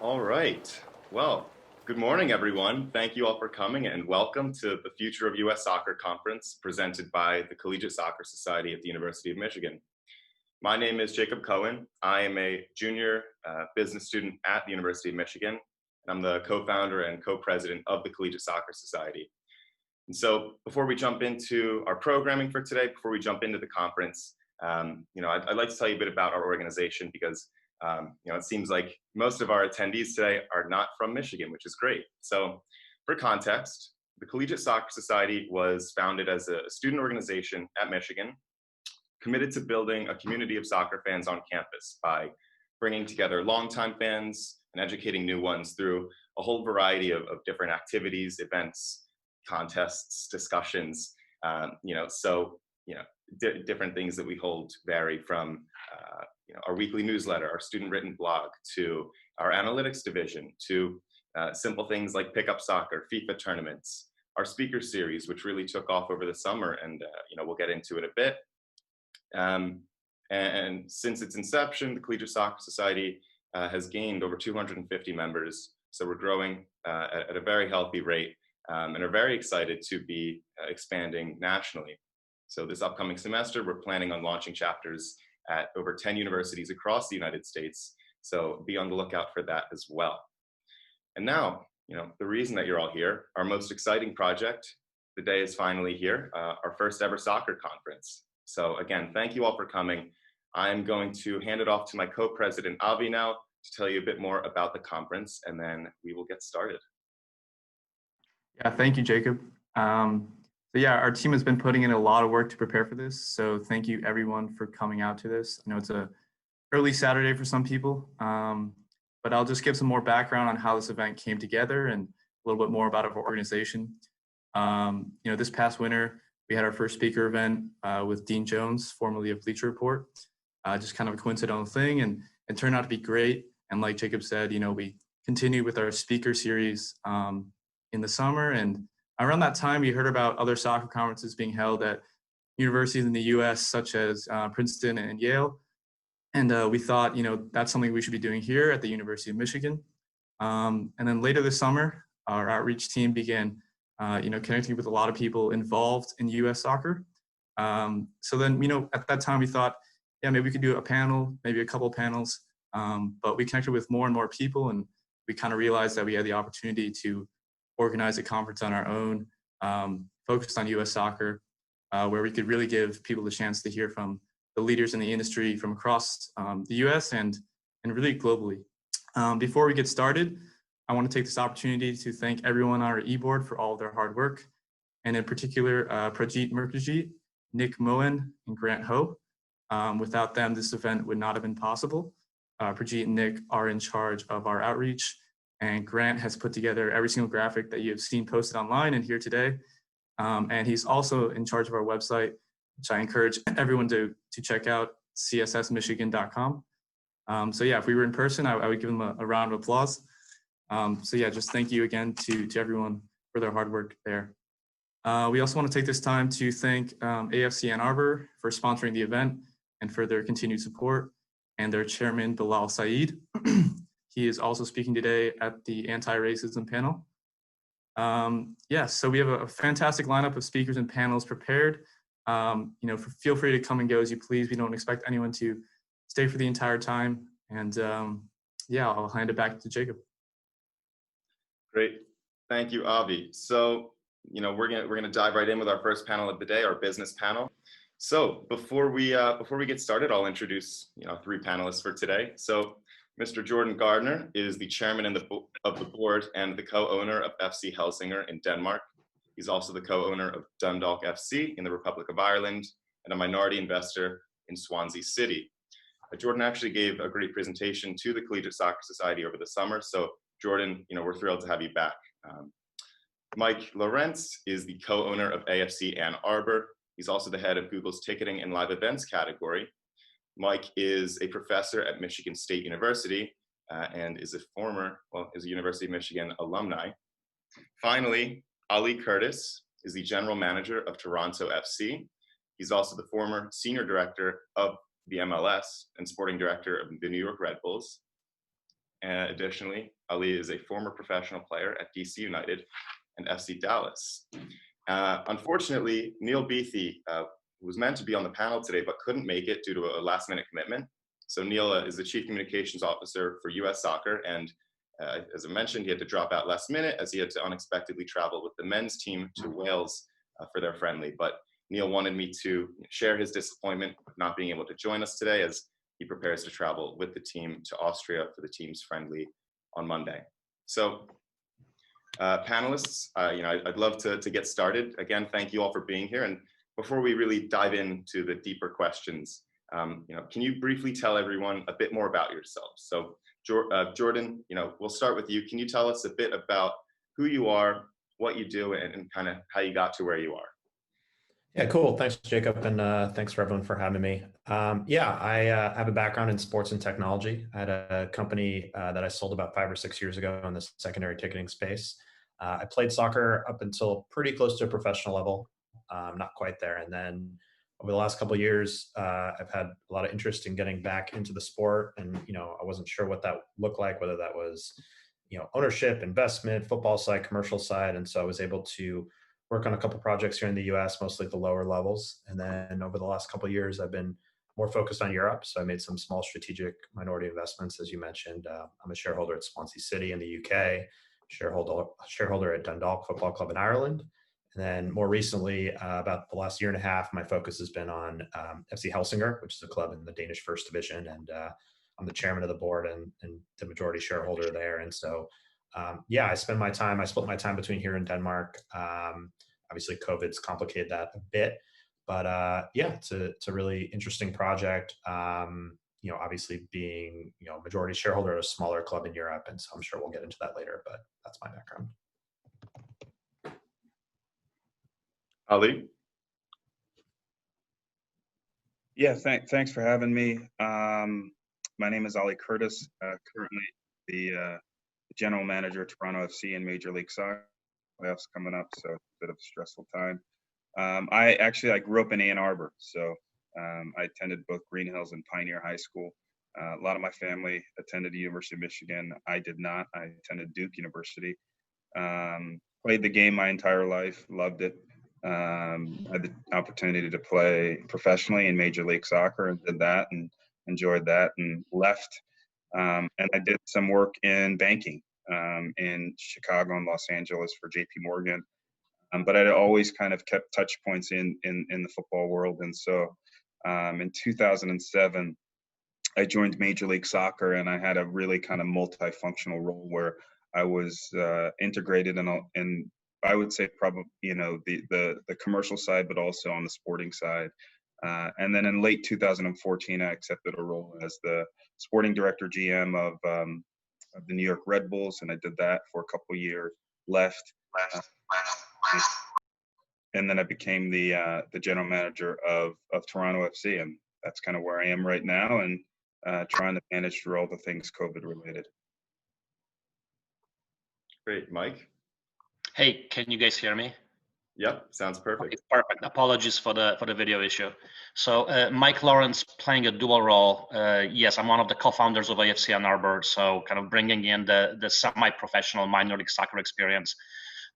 All right. Well, good morning, everyone. Thank you all for coming and welcome to the Future of U.S. Soccer Conference presented by the Collegiate Soccer Society at the University of Michigan. My name is Jacob Cohen. I am a junior business student at the University of Michigan, and I'm the co-founder and co-president of the Collegiate Soccer Society. And so before we jump into our programming for today, before we jump into the conference, I'd like to tell you a bit about our organization because it seems like most of our attendees today are not from Michigan, which is great. So for context, the Collegiate Soccer Society was founded as a student organization at Michigan, committed to building a community of soccer fans on campus by bringing together longtime fans and educating new ones through a whole variety of different activities, events, contests, discussions. Different things that we hold vary from our weekly newsletter, our student written blog, to our analytics division, to simple things like pickup soccer, FIFA tournaments, our speaker series, which really took off over the summer, and we'll get into it a bit. And since its inception, the Collegiate Soccer Society has gained over 250 members, so we're growing at a very healthy rate, and are very excited to be expanding nationally. So this upcoming semester, we're planning on launching chapters at over 10 universities across the United States. So be on the lookout for that as well. And now, the reason that you're all here, our most exciting project, the day is finally here, our first ever soccer conference. So again, thank you all for coming. I'm going to hand it off to my co-president, Avi, now to tell you a bit more about the conference, and then we will get started. Yeah, thank you, Jacob. Our team has been putting in a lot of work to prepare for this. So thank you everyone for coming out to this. I know it's a early Saturday for some people, but I'll just give some more background on how this event came together and a little bit more about our organization. This past winter, we had our first speaker event with Dean Jones, formerly of Bleacher Report, just kind of a coincidental thing, and it turned out to be great. And like Jacob said, we continued with our speaker series in the summer, and around that time, we heard about other soccer conferences being held at universities in the U.S., such as Princeton and Yale. And we thought, that's something we should be doing here at the University of Michigan. And then later this summer, our outreach team began, connecting with a lot of people involved in U.S. soccer. So then, at that time, we thought, maybe we could do a panel, maybe a couple of panels. But we connected with more and more people, and we kind of realized that we had the opportunity to organize a conference on our own, focused on U.S. soccer, where we could really give people the chance to hear from the leaders in the industry from across the U.S. and really globally. Before we get started, I want to take this opportunity to thank everyone on our e-board for all of their hard work, and in particular, Prajit Mukherjee, Nick Moen, and Grant Ho. Without them, this event would not have been possible. Prajit and Nick are in charge of our outreach, and Grant has put together every single graphic that you have seen posted online and here today. And he's also in charge of our website, which I encourage everyone to check out, cssmichigan.com. If we were in person, I would give them a round of applause. Just thank you again to everyone for their hard work there. We also want to take this time to thank AFC Ann Arbor for sponsoring the event and for their continued support, and their chairman, Bilal Saeed. He is also speaking today at the anti-racism panel. So we have a fantastic lineup of speakers and panels prepared. Feel free to come and go as you please. We don't expect anyone to stay for the entire time. And I'll hand it back to Jacob. Great, thank you, Avi. So, we're gonna dive right in with our first panel of the day, our business panel. So before we get started, I'll introduce three panelists for today. So Mr. Jordan Gardner is the chairman of the board and the co-owner of FC Helsingør in Denmark. He's also the co-owner of Dundalk FC in the Republic of Ireland and a minority investor in Swansea City. Jordan actually gave a great presentation to the Collegiate Soccer Society over the summer. So Jordan, we're thrilled to have you back. Michal Lorenc is the co-owner of AFC Ann Arbor. He's also the head of Google's ticketing and live events category. Mike is a professor at Michigan State University and is a University of Michigan alumni. Finally, Ali Curtis is the general manager of Toronto FC. He's also the former senior director of the MLS and sporting director of the New York Red Bulls. Additionally, Ali is a former professional player at DC United and FC Dallas. Unfortunately, Neil Beathy was meant to be on the panel today, but couldn't make it due to a last-minute commitment. So Neil is the Chief Communications Officer for U.S. Soccer, and as I mentioned, he had to drop out last minute as he had to unexpectedly travel with the men's team to Wales for their friendly. But Neil wanted me to share his disappointment of not being able to join us today as he prepares to travel with the team to Austria for the team's friendly on Monday. So panelists, I'd love to get started. Again, thank you all for being here. And before we really dive into the deeper questions, can you briefly tell everyone a bit more about yourselves? So Jordan, we'll start with you. Can you tell us a bit about who you are, what you do, and kind of how you got to where you are? Yeah, cool. Thanks, Jacob, and thanks for everyone for having me. I have a background in sports and technology. I had a company that I sold about 5 or 6 years ago in the secondary ticketing space. I played soccer up until pretty close to a professional level, not quite there. And then over the last couple of years, I've had a lot of interest in getting back into the sport. And, I wasn't sure what that looked like, whether that was, ownership, investment, football side, commercial side. And so I was able to work on a couple projects here in the U.S., mostly at the lower levels. And then over the last couple of years, I've been more focused on Europe. So I made some small strategic minority investments, as you mentioned. I'm a shareholder at Swansea City in the UK, shareholder at Dundalk Football Club in Ireland. And then more recently, about the last year and a half, my focus has been on FC Helsingør, which is a club in the Danish First Division. And I'm the chairman of the board and the majority shareholder there. And so I split my time between here and Denmark. Obviously, COVID's complicated that a bit, but it's a really interesting project. Obviously being majority shareholder at a smaller club in Europe, and so I'm sure we'll get into that later. But that's my background. Ali. Yeah, thanks for having me. My name is Ali Curtis. Currently the general manager of Toronto FC in Major League Soccer. Playoffs coming up, so a bit of a stressful time. I grew up in Ann Arbor, so I attended both Green Hills and Pioneer High School. A lot of my family attended the University of Michigan. I did not. I attended Duke University. Played the game my entire life, loved it. Had the opportunity to play professionally in Major League Soccer and did that and enjoyed that and left. And I did some work in banking in Chicago and Los Angeles for JP Morgan. But I'd always kind of kept touch points in the football world. And so in 2007, I joined Major League Soccer, and I had a really kind of multifunctional role where I was integrated in I would say probably, the commercial side, but also on the sporting side. And then in late 2014, I accepted a role as the sporting director GM of the New York Red Bulls, and I did that for a couple of years. Left, and then I became the general manager of Toronto FC, and that's kind of where I am right now, and trying to manage through all the things COVID related. Great, Mike. Hey, can you guys hear me? Yep, sounds perfect. Okay, perfect. Apologies for the video issue. So Mike Lorenc playing a dual role. Yes, I'm one of the co-founders of AFC and Arbor, so kind of bringing in the semi-professional minor league soccer experience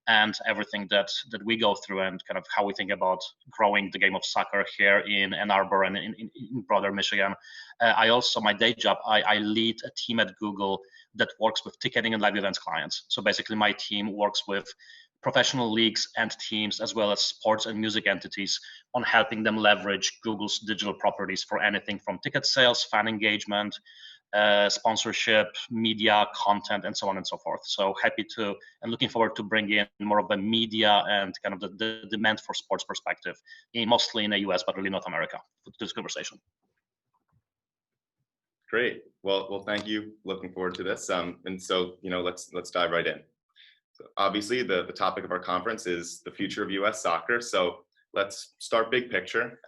and everything that we go through and kind of how we think about growing the game of soccer here in Ann Arbor and in broader Michigan. I also, my day job, I lead a team at Google that works with ticketing and live events clients. So basically my team works with professional leagues and teams, as well as sports and music entities, on helping them leverage Google's digital properties for anything from ticket sales, fan engagement, sponsorship, media, content, and so on and so forth. So happy to and looking forward to bring in more of the media and kind of the demand for sports perspective, mostly in the US, but really North America, for this conversation. Great. Well, thank you. Looking forward to this. And so, let's dive right in. So obviously, the topic of our conference is the future of U.S. soccer. So let's start big picture.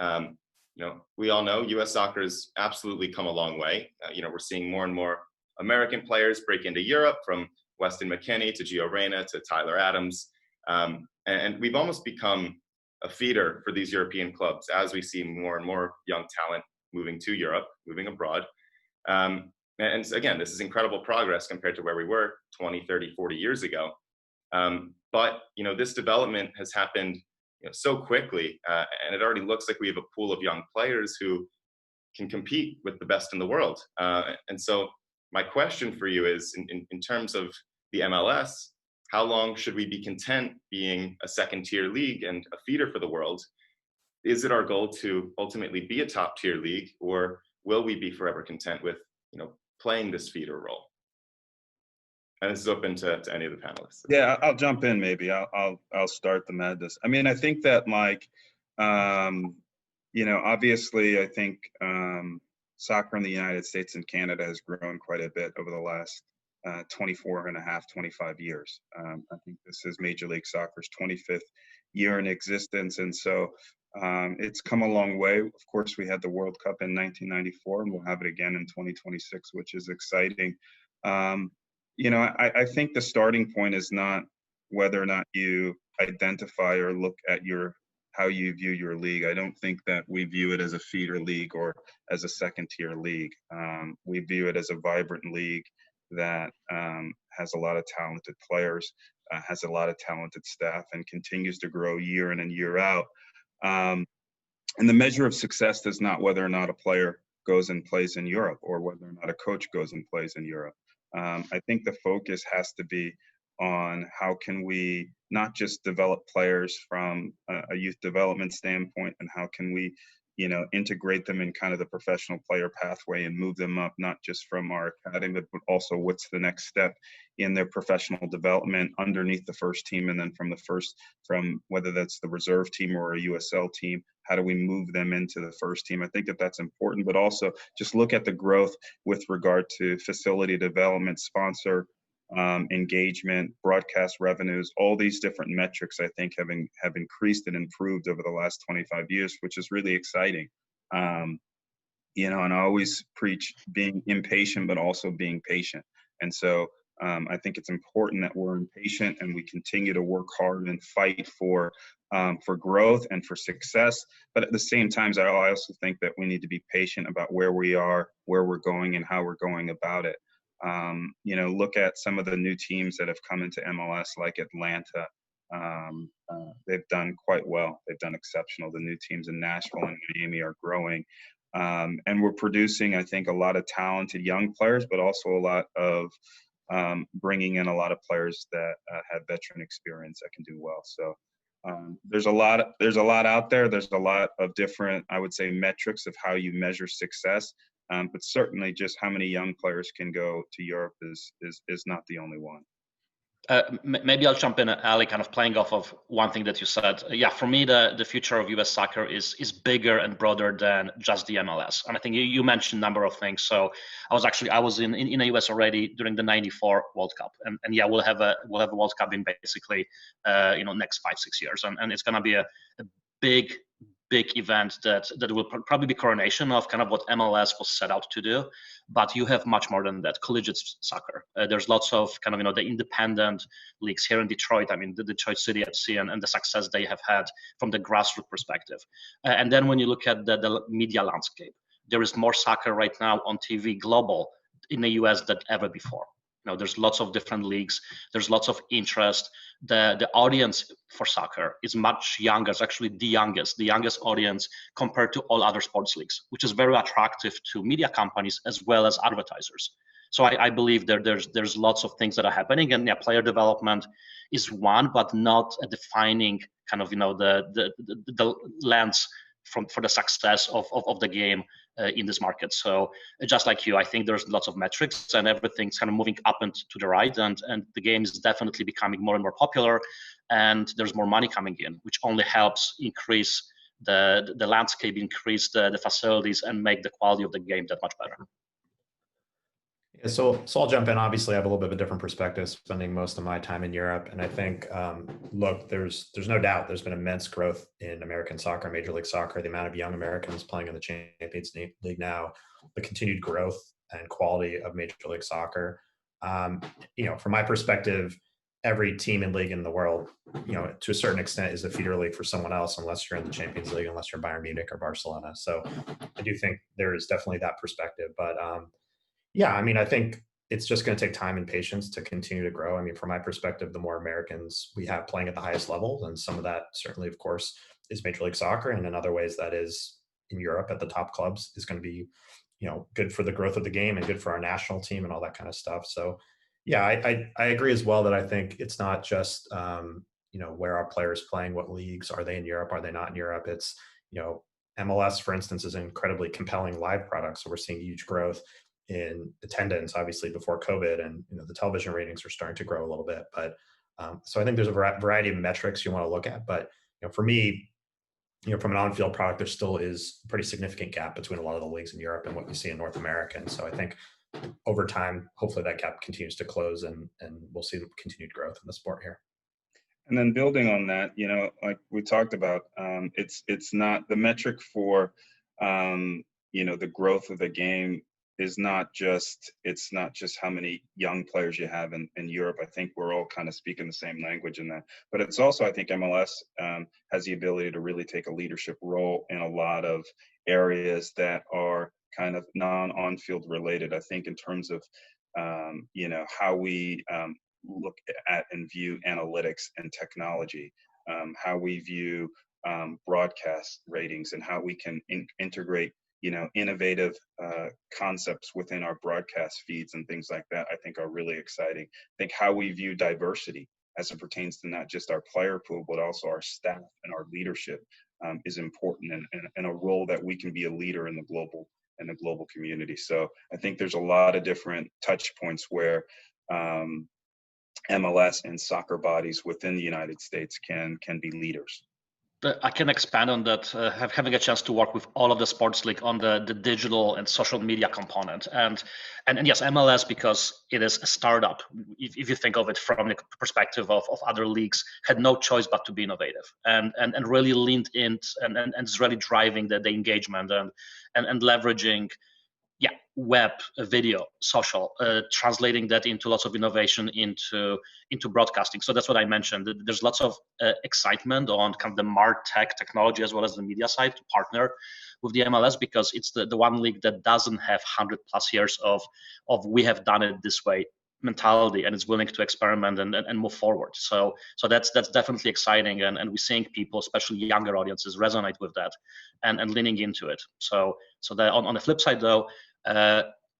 We all know U.S. soccer has absolutely come a long way. We're seeing more and more American players break into Europe, from Weston McKennie to Gio Reyna to Tyler Adams. And we've almost become a feeder for these European clubs as we see more and more young talent moving to Europe, moving abroad. And again, this is incredible progress compared to where we were 20, 30, 40 years ago. But this development has happened so quickly, and it already looks like we have a pool of young players who can compete with the best in the world. And so my question for you is, in terms of the MLS, how long should we be content being a second-tier league and a feeder for the world? Is it our goal to ultimately be a top-tier league, or will we be forever content with playing this feeder role? And this is open to any of the panelists. Yeah, I'll jump in. Maybe I'll start the madness. I mean, I think that obviously, I think soccer in the United States and Canada has grown quite a bit over the last 24 and a half, 25 years. I think this is Major League Soccer's 25th year in existence, and so it's come a long way. Of course, we had the World Cup in 1994, and we'll have it again in 2026, which is exciting. I think the starting point is not whether or not you identify or look at how you view your league. I don't think that we view it as a feeder league or as a second-tier league. We view it as a vibrant league that has a lot of talented players, has a lot of talented staff, and continues to grow year in and year out. And the measure of success is not whether or not a player goes and plays in Europe or whether or not a coach goes and plays in Europe. I think the focus has to be on how can we not just develop players from a youth development standpoint, and how can we integrate them in kind of the professional player pathway and move them up, not just from our academy, but also what's the next step in their professional development underneath the first team, and then from whether that's the reserve team or a USL team, how do we move them into the first team? I think that that's important, but also just look at the growth with regard to facility development, sponsor engagement, broadcast revenues. All these different metrics, I think, have increased and improved over the last 25 years, which is really exciting. And I always preach being impatient, but also being patient. And so I think it's important that we're impatient and we continue to work hard and fight for growth and for success. But at the same time, I also think that we need to be patient about where we are, where we're going, and how we're going about it. Look at some of the new teams that have come into MLS, like Atlanta. They've done quite well. They've done exceptional. The new teams in Nashville and Miami are growing. And we're producing, I think, a lot of talented young players, but also a lot of bringing in a lot of players that have veteran experience that can do well. So there's a lot out there. There's a lot of different, I would say, metrics of how you measure success. But certainly just how many young players can go to Europe is not the only one. Maybe I'll jump in, Ali, kind of playing off of one thing that you said. Yeah, for me, the future of U.S. soccer is bigger and broader than just the MLS. And I think you mentioned a number of things. So I was in the U.S. already during the '94 World Cup, and yeah, we'll have a World Cup in basically next 5-6 years, and it's going to be a big event that will probably be coronation of kind of what MLS was set out to do. But you have much more than that. Collegiate soccer. There's lots of kind of the independent leagues here in Detroit. I mean, the Detroit City FC and the success they have had from the grassroots perspective. And then when you look at the media landscape, there is more soccer right now on TV global in the US than ever before. There's lots of different leagues. There's lots of interest. The audience for soccer is much younger. It's actually the youngest audience compared to all other sports leagues, which is very attractive to media companies as well as advertisers. So I believe there's lots of things that are happening, and yeah, player development is one, but not a defining kind of the lens for the success of the game in this market. So just like you, I think there's lots of metrics and everything's kind of moving up and to the right, and the game is definitely becoming more and more popular, and there's more money coming in, which only helps increase the landscape, increase the facilities, and make the quality of the game that much better. Yeah, so I'll jump in. Obviously, I have a little bit of a different perspective, spending most of my time in Europe. And I think, look, there's no doubt there's been immense growth in American soccer, Major League Soccer, the amount of young Americans playing in the Champions League now, the continued growth and quality of Major League Soccer. From my perspective, every team and league in the world, to a certain extent is a feeder league for someone else, unless you're in the Champions League, unless you're Bayern Munich or Barcelona. So I do think there is definitely that perspective. But Yeah, I mean, I think it's just going to take time and patience to continue to grow. I mean, from my perspective, the more Americans we have playing at the highest level, and some of that certainly, of course, is Major League Soccer, and in other ways, that is in Europe at the top clubs, is going to be, good for the growth of the game and good for our national team and all that kind of stuff. So, yeah, I agree as well that I think it's not just where our players playing, what leagues are they in Europe, are they not in Europe? It's you know MLS, for instance, is an incredibly compelling live product, so we're seeing huge growth in attendance, obviously before COVID, and the television ratings are starting to grow a little bit. But so I think there's a variety of metrics you want to look at. But for me, from an on-field product, there still is a pretty significant gap between a lot of the leagues in Europe and what you see in North America. And so I think over time, hopefully that gap continues to close, and we'll see continued growth in the sport here. And then building on that, like we talked about, it's not the metric for, the growth of the game is it's not just how many young players you have in Europe. I think we're all kind of speaking the same language in that, but it's also, I think MLS has the ability to really take a leadership role in a lot of areas that are kind of non-on-field related. I think in terms of, how we look at and view analytics and technology, how we view broadcast ratings, and how we can integrate innovative concepts within our broadcast feeds and things like that, I think are really exciting. I think how we view diversity as it pertains to not just our player pool, but also our staff and our leadership is important, and a role that we can be a leader in the global community. So I think there's a lot of different touch points where MLS and soccer bodies within the United States can be leaders. I can expand on that. Having a chance to work with all of the sports league on the digital and social media component, and yes, MLS, because it is a startup. If you think of it from the perspective of other leagues, had no choice but to be innovative and really leaned in and is really driving the engagement and leveraging web, video, social, translating that into lots of innovation into broadcasting. So that's what I mentioned. There's lots of excitement on kind of the MarTech technology as well as the media side to partner with the MLS, because it's the one league that doesn't have 100+ years of we have done it this way mentality, and is willing to experiment and move forward. So that's definitely exciting, and we're seeing people, especially younger audiences, resonate with that and leaning into it. So that on the flip side though,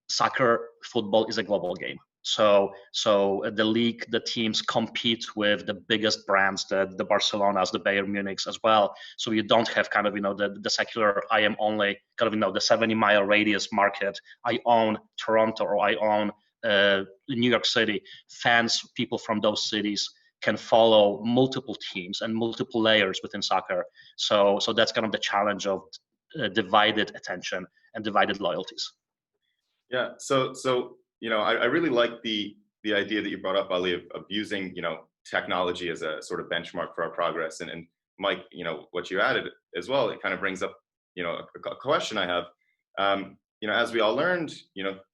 soccer, football is a global game. So the league, the teams compete with the biggest brands, the Barcelonas, the Bayern Munichs as well. So you don't have kind of the secular, I am only kind of the 70-mile radius market. I own Toronto, or I own New York City. Fans, people from those cities can follow multiple teams and multiple layers within soccer. So that's kind of the challenge of divided attention and divided loyalties. Yeah, so I really like the idea that you brought up, Ali, of using technology as a sort of benchmark for our progress. And Mike, what you added as well, it kind of brings up a question I have. As we all learned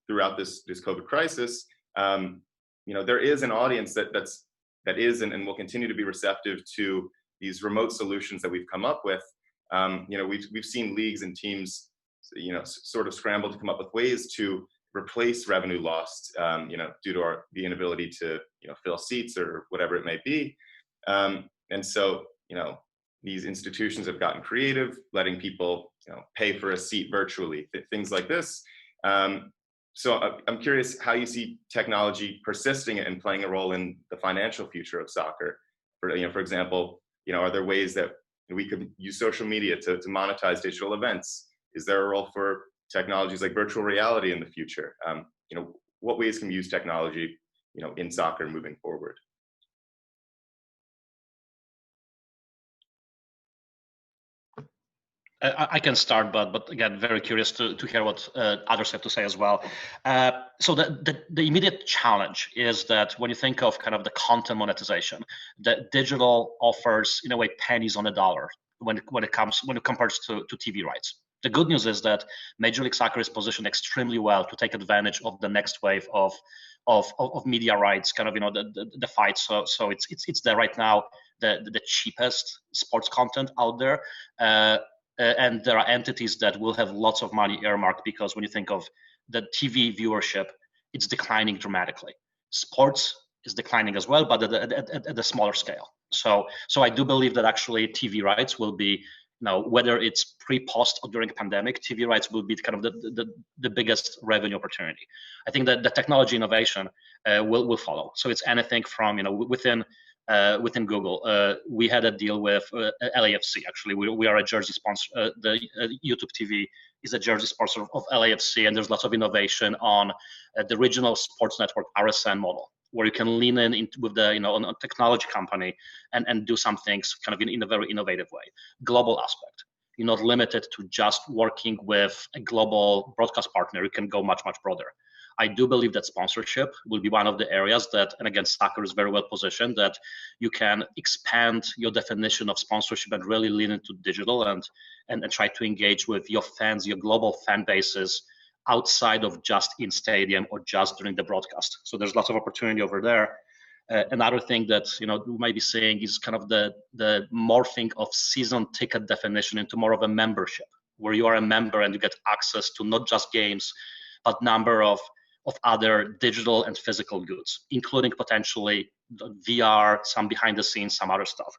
throughout this COVID crisis, there is an audience that is and will continue to be receptive to these remote solutions that we've come up with. We've seen leagues and teams sort of scramble to come up with ways to replace revenue lost, due to the inability to, fill seats or whatever it may be. And so, these institutions have gotten creative, letting people, pay for a seat virtually, things like this. So I'm curious how you see technology persisting and playing a role in the financial future of soccer. For example, are there ways that we could use social media to monetize digital events? Is there a role for technologies like virtual reality in the future? What ways can we use technology, in soccer moving forward? I can start, but again, very curious to hear what others have to say as well. So the immediate challenge is that when you think of kind of the content monetization, the digital offers in a way pennies on the dollar when it compares to TV rights. The good news is that Major League Soccer is positioned extremely well to take advantage of the next wave of media rights, kind of the fight. So it's there right now, the cheapest sports content out there. And there are entities that will have lots of money earmarked, because when you think of the TV viewership, it's declining dramatically. Sports is declining as well, but at a smaller scale. So I do believe that actually TV rights will be, whether it's pre, post, or during pandemic, TV rights will be kind of the biggest revenue opportunity. I think that the technology innovation will follow. So it's anything from, within Google. We had a deal with LAFC. Actually, we are a jersey sponsor. The YouTube TV is a jersey sponsor of LAFC, and there's lots of innovation on the regional sports network RSN model, where you can lean in with the on a technology company and do some things kind of in a very innovative way. Global aspect. You're not limited to just working with a global broadcast partner. You can go much broader. I do believe that sponsorship will be one of the areas that, and again, soccer is very well positioned, that you can expand your definition of sponsorship and really lean into digital and try to engage with your fans, your global fan bases outside of just in stadium or just during the broadcast. So there's lots of opportunity over there. Another thing that we might be seeing is kind of the morphing of season ticket definition into more of a membership, where you are a member and you get access to not just games, but number of other digital and physical goods, including potentially VR, some behind the scenes, some other stuff.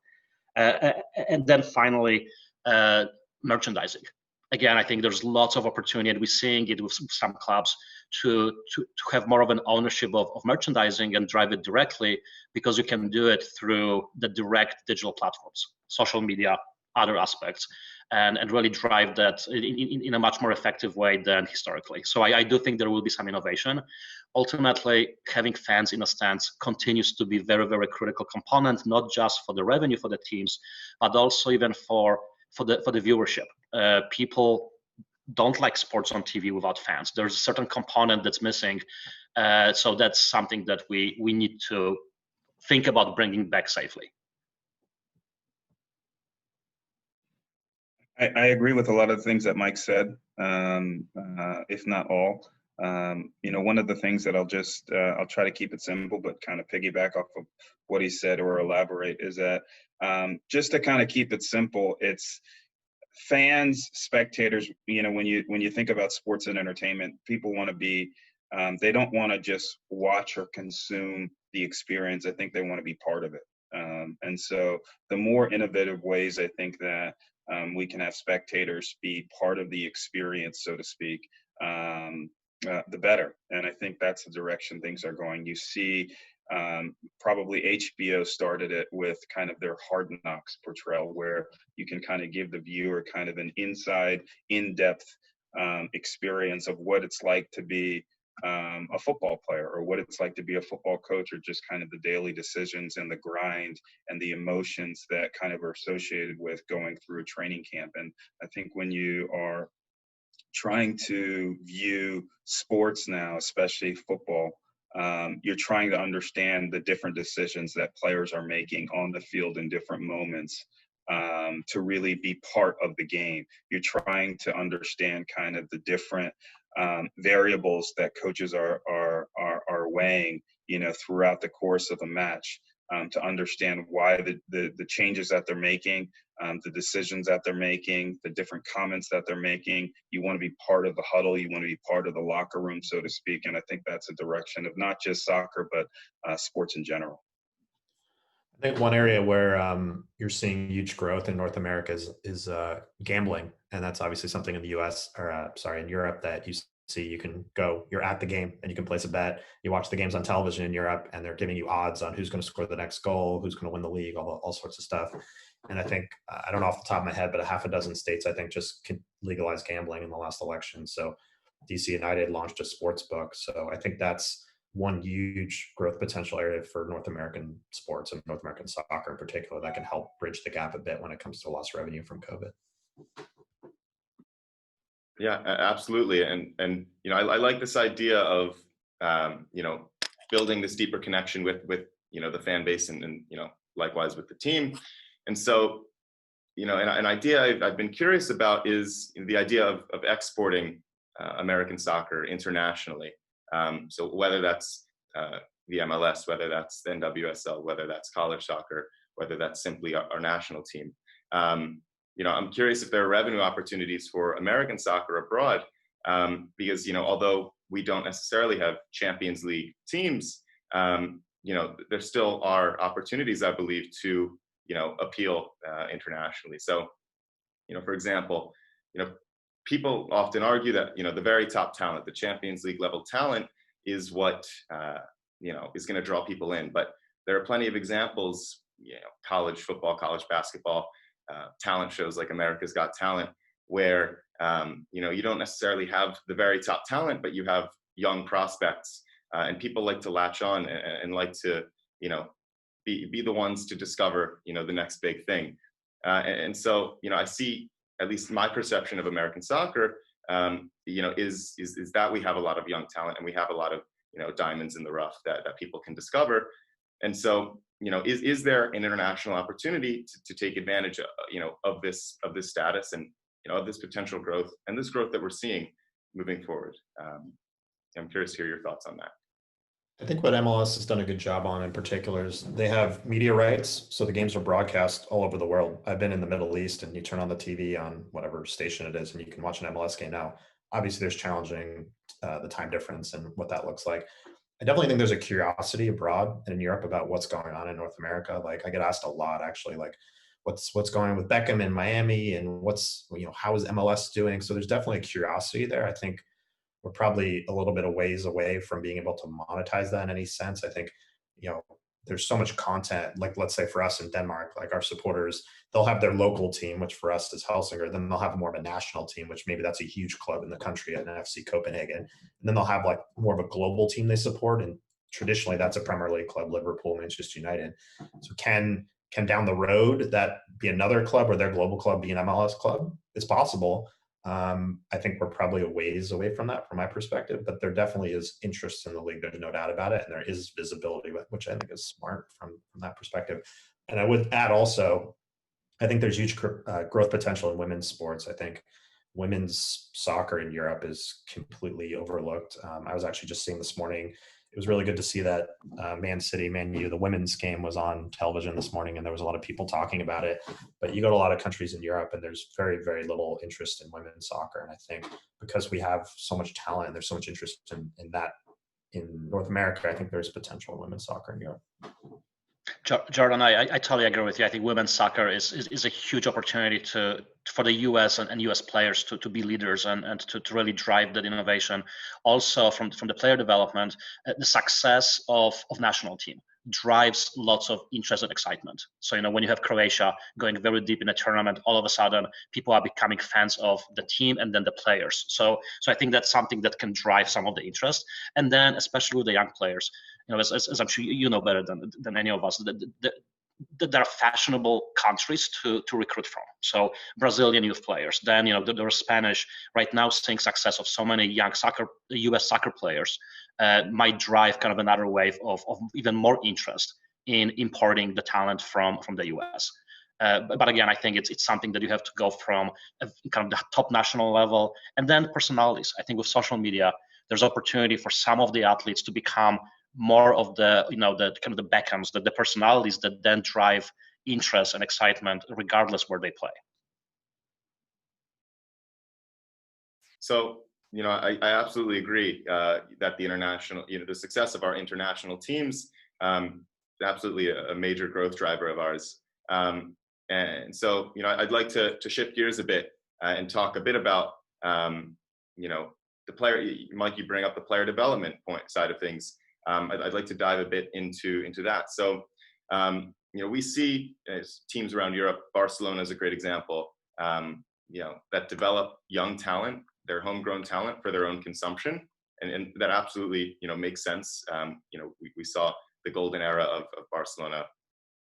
And then finally, merchandising. Again, I think there's lots of opportunity, and we're seeing it with some clubs to have more of an ownership of merchandising and drive it directly, because you can do it through the direct digital platforms, social media, other aspects, and really drive that in a much more effective way than historically. So I do think there will be some innovation. Ultimately, having fans in a stands continues to be very, very critical component, not just for the revenue for the teams, but also even for the viewership. People don't like sports on TV without fans. There's a certain component that's missing. So that's something that we need to think about bringing back safely. I agree with a lot of the things that Mike said, if not all. One of the things that I'll try to keep it simple, but kind of piggyback off of what he said or elaborate, is that just to kind of keep it simple, it's fans, spectators. When you think about sports and entertainment, people want to be, they don't want to just watch or consume the experience. I think they want to be part of it. And so the more innovative ways I think that we can have spectators be part of the experience, so to speak, the better. And I think that's the direction things are going. You see, probably HBO started it with kind of their Hard Knocks portrayal, where you can kind of give the viewer kind of an inside, in-depth experience of what it's like to be a football player, or what it's like to be a football coach, or just kind of the daily decisions and the grind and the emotions that kind of are associated with going through a training camp. And I think when you are trying to view sports now, especially football, you're trying to understand the different decisions that players are making on the field in different moments, to really be part of the game. You're trying to understand kind of the different variables that coaches are weighing, throughout the course of a match, to understand why the changes that they're making, the decisions that they're making, the different comments that they're making. You want to be part of the huddle. You want to be part of the locker room, so to speak. And I think that's a direction of not just soccer, but sports in general. I think one area where you're seeing huge growth in North America is gambling, and that's obviously something in the U.S. or in Europe that you see. You can go, you're at the game, and you can place a bet. You watch the games on television in Europe, and they're giving you odds on who's going to score the next goal, who's going to win the league, all sorts of stuff. And I think, I don't know off the top of my head, but a half a dozen states, I think, just legalized gambling in the last election. So DC United launched a sports book. So I think that's one huge growth potential area for North American sports and North American soccer in particular that can help bridge the gap a bit when it comes to lost revenue from COVID. Yeah, absolutely. And I like this idea of building this deeper connection with the fan base and likewise with the team. And so an idea I've been curious about is the idea of exporting American soccer internationally. So whether that's the MLS, whether that's the NWSL, whether that's college soccer, whether that's simply our national team. I'm curious if there are revenue opportunities for American soccer abroad, because although we don't necessarily have Champions League teams, there still are opportunities, I believe, to, appeal internationally. So, for example, people often argue that, the very top talent, the Champions League level talent is what, is going to draw people in. But there are plenty of examples, college football, college basketball, talent shows like America's Got Talent, where, you don't necessarily have the very top talent, but you have young prospects, and people like to latch on and like to, be the ones to discover, the next big thing. And so, I see, at least my perception of American soccer, is that we have a lot of young talent, and we have a lot of, diamonds in the rough that people can discover. And so, is there an international opportunity to take advantage of this status and, of this potential growth and this growth that we're seeing moving forward? I'm curious to hear your thoughts on that. I think what MLS has done a good job on in particular is they have media rights. So the games are broadcast all over the world. I've been in the Middle East, and you turn on the TV on whatever station it is, and you can watch an MLS game now. Obviously, there's challenging the time difference and what that looks like. I definitely think there's a curiosity abroad and in Europe about what's going on in North America. Like, I get asked a lot, actually, like what's going on with Beckham in Miami, and how is MLS doing? So there's definitely a curiosity there. I think we're probably a little bit of ways away from being able to monetize that in any sense. I think, there's so much content, like let's say for us in Denmark, like our supporters, they'll have their local team, which for us is Helsingør. Then they'll have more of a national team, which maybe that's a huge club in the country, an FC Copenhagen. And then they'll have like more of a global team they support. And traditionally that's a Premier League club, Liverpool, Manchester United. So can down the road that be another club, or their global club be an MLS club? It's possible. I think we're probably a ways away from that from my perspective, but there definitely is interest in the league. There's no doubt about it. And there is visibility, which I think is smart from that perspective. And I would add also, I think there's huge growth potential in women's sports. I think women's soccer in Europe is completely overlooked. I was actually just seeing this morning, it was really good to see that Man U, the women's game was on television this morning, and there was a lot of people talking about it. But you go to a lot of countries in Europe, and there's very, very little interest in women's soccer. And I think because we have so much talent and there's so much interest in that in North America, I think there's potential in women's soccer in Europe. Jordan, I totally agree with you. I think women's soccer is a huge opportunity for the US and US players to be leaders and to really drive that innovation. Also from the player development, the success of national team drives lots of interest and excitement. So, when you have Croatia going very deep in a tournament, all of a sudden people are becoming fans of the team and then the players. So I think that's something that can drive some of the interest. And then especially with the young players, as I'm sure you know better than any of us, there are fashionable countries to recruit from. So Brazilian youth players, then there are Spanish. Right now, seeing success of so many young US soccer players might drive kind of another wave of even more interest in importing the talent from the US. But again, I think it's something that you have to go from kind of the top national level, and then personalities. I think with social media, there's opportunity for some of the athletes to become more of the the kind of the Beckhams, the personalities that then drive interest and excitement regardless where they play. So I absolutely agree that the international, the success of our international teams, absolutely a major growth driver of ours. And so I'd like to shift gears a bit and talk a bit about the player. Mike, you bring up the player development side of things. I'd like to dive a bit into that. So, we see teams around Europe. Barcelona is a great example. That develop young talent, their homegrown talent for their own consumption, and that absolutely makes sense. We saw the golden era of Barcelona.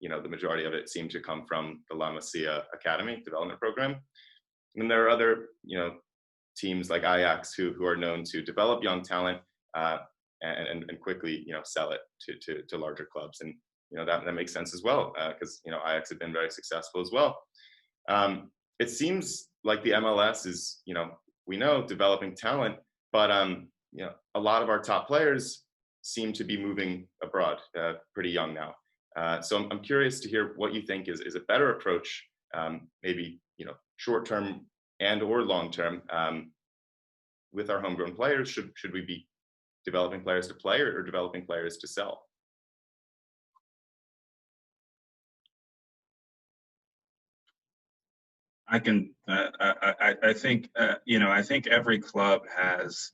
The majority of it seemed to come from the La Masia Academy development program. And there are other teams like Ajax who are known to develop young talent. And quickly, sell it to larger clubs, and that makes sense as well because Ajax have been very successful as well. It seems like the MLS is we know developing talent, but a lot of our top players seem to be moving abroad pretty young now. So I'm curious to hear what you think is a better approach, maybe short term and or long term. with our homegrown players? Should we be developing players to play or developing players to sell? I can. I think I think every club has.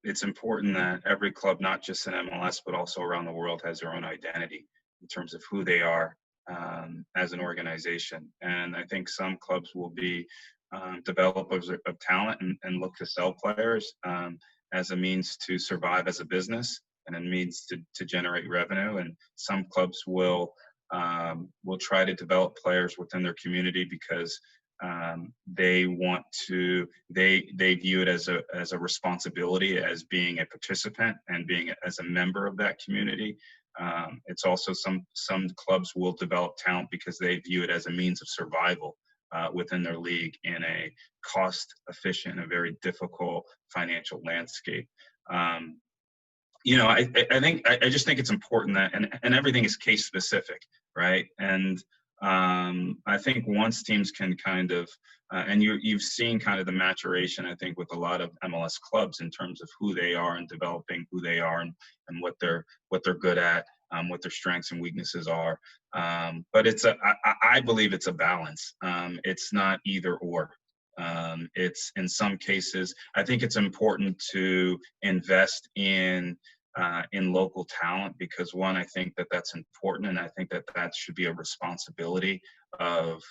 It's important that every club, not just in MLS but also around the world, has their own identity in terms of who they are as an organization. And I think some clubs will be developers of talent and look to sell players as a means to survive as a business and a means to generate revenue. And some clubs will try to develop players within their community because they want to. They view it as a responsibility, as being a participant and being as a member of that community. It's also some clubs will develop talent because they view it as a means of survival within their league in a cost-efficient and very difficult financial landscape. I just think it's important that, and everything is case specific, right? And I think once teams can kind of, and you've seen kind of the maturation, I think, with a lot of MLS clubs in terms of who they are and developing who they are and what they're good at, what their strengths and weaknesses are. But I believe it's a balance. It's not either or. It's, in some cases, I think it's important to invest in local talent because, one, I think that's important, and I think that should be a responsibility of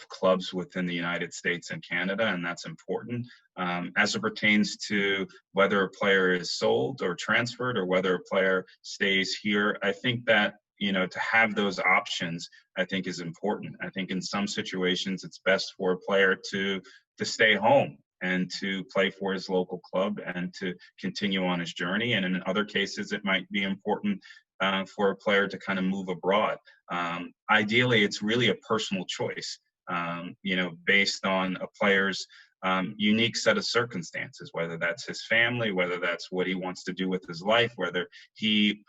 clubs within the United States and Canada, and that's important. As it pertains to whether a player is sold or transferred or whether a player stays here, I think that to have those options, I think, is important. I think in some situations it's best for a player to stay home and to play for his local club and to continue on his journey. And in other cases, it might be important for a player to kind of move abroad. Ideally, it's really a personal choice, based on a player's unique set of circumstances, whether that's his family, whether that's what he wants to do with his life, whether he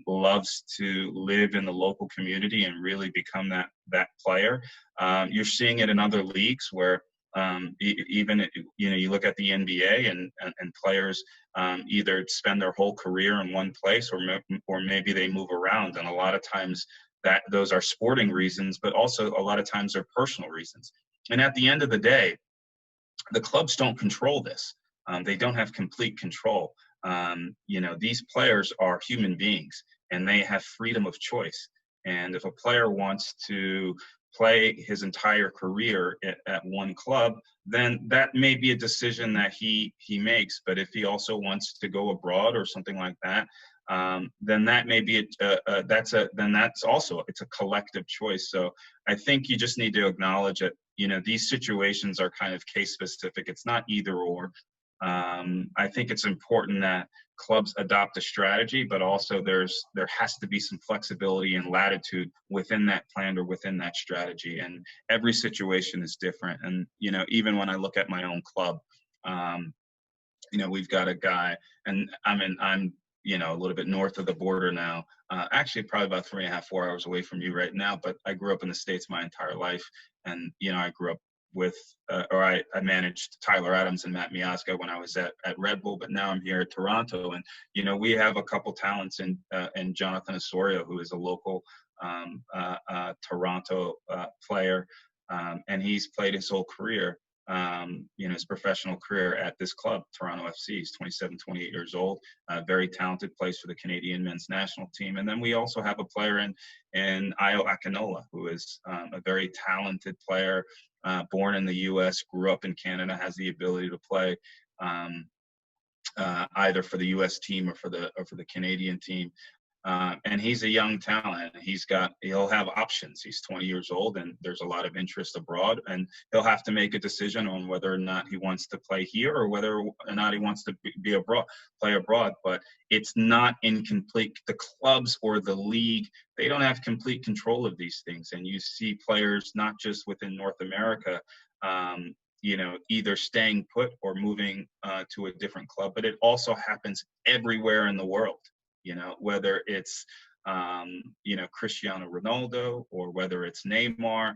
loves to live in the local community and really become that player. You're seeing it in other leagues where even you look at the NBA and players either spend their whole career in one place or maybe they move around, and a lot of times those are sporting reasons, but also a lot of times they're personal reasons. And at the end of the day, the clubs don't control this. They don't have complete control. These players are human beings and they have freedom of choice. And if a player wants to play his entire career at one club, then that may be a decision that he makes. But if he also wants to go abroad or something like that, then that may be it's a collective choice. So I think you just need to acknowledge that these situations are kind of case specific. It's not either or. I think it's important that clubs adopt a strategy, but also there has to be some flexibility and latitude within that plan or within that strategy. And every situation is different. And, even when I look at my own club, we've got a guy, and I'm a little bit north of the border now, actually probably about 3.5, 4 hours away from you right now, but I grew up in the States my entire life. And, I grew up with, I managed Tyler Adams and Matt Miazga when I was at Red Bull, but now I'm here at Toronto. And, we have a couple talents in Jonathan Osorio, who is a local Toronto player. And he's played his whole career, his professional career at this club, Toronto FC. He's 27, 28 years old, very talented, plays for the Canadian men's national team. And then we also have a player in Ayo Akinola, who is a very talented player, born in the U.S., grew up in Canada, has the ability to play either for the U.S. team or for the Canadian team. And he's a young talent. He'll have options. He's 20 years old, and there's a lot of interest abroad. And he'll have to make a decision on whether or not he wants to play here or whether or not he wants to play abroad. But it's not incomplete. The clubs or the league, they don't have complete control of these things. And you see players not just within North America, either staying put or moving to a different club, but it also happens everywhere in the world. Whether it's Cristiano Ronaldo, or whether it's Neymar.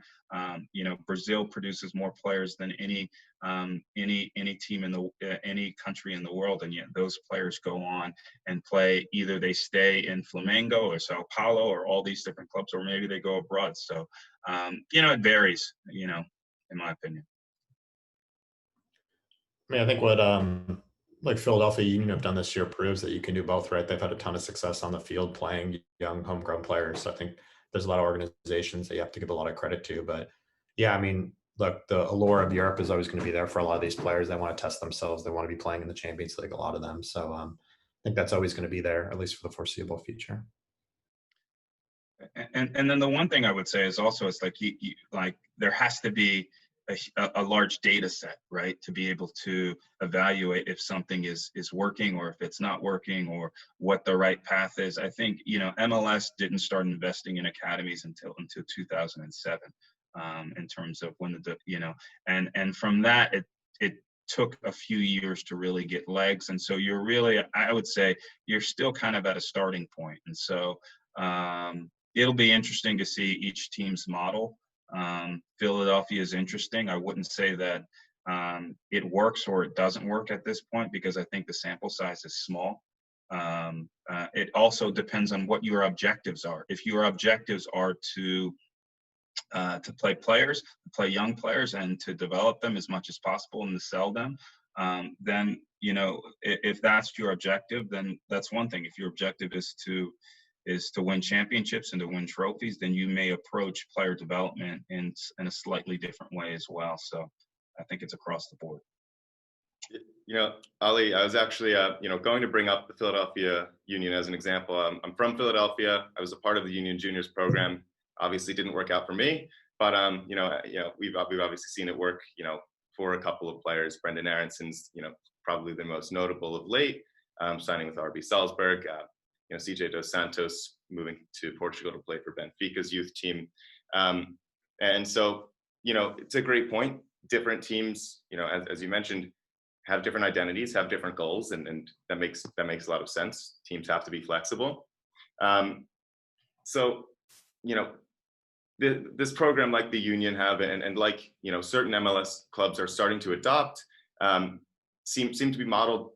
Brazil produces more players than any team in any country in the world, and yet those players go on and play. Either they stay in Flamengo or Sao Paulo or all these different clubs, or maybe they go abroad. So it varies. In my opinion. I mean, I think what like Philadelphia Union have done this year proves that you can do both, right? They've had a ton of success on the field playing young homegrown players. So I think there's a lot of organizations that you have to give a lot of credit to. But yeah, I mean, look, the allure of Europe is always going to be there for a lot of these players. They want to test themselves. They want to be playing in the Champions League, a lot of them. So I think that's always going to be there, at least for the foreseeable future. And then the one thing I would say is also, it's like there has to be a large data set, right, to be able to evaluate if something is working or if it's not working, or what the right path is. I think MLS didn't start investing in academies until 2007, in terms of when and from that it took a few years to really get legs, and so I would say you're still kind of at a starting point, and so it'll be interesting to see each team's model. Philadelphia is interesting. I wouldn't say that it works or it doesn't work at this point, because I think the sample size is small. It also depends on what your objectives are. If your objectives are to play young players, and to develop them as much as possible and to sell them, then if that's your objective, then that's one thing. If your objective is to win championships and to win trophies, then you may approach player development in a slightly different way as well. So I think it's across the board. Ali, I was actually, going to bring up the Philadelphia Union as an example. I'm from Philadelphia. I was a part of the Union Juniors program. Obviously didn't work out for me, but we've obviously seen it work, for a couple of players. Brendan Aronson's, probably the most notable of late, signing with RB Salzburg. CJ Dos Santos moving to Portugal to play for Benfica's youth team. And so, it's a great point. Different teams, as you mentioned, have different identities, have different goals, and that makes a lot of sense. Teams have to be flexible. So, this program, like the Union have, and like, certain MLS clubs are starting to adopt, seem to be modeled,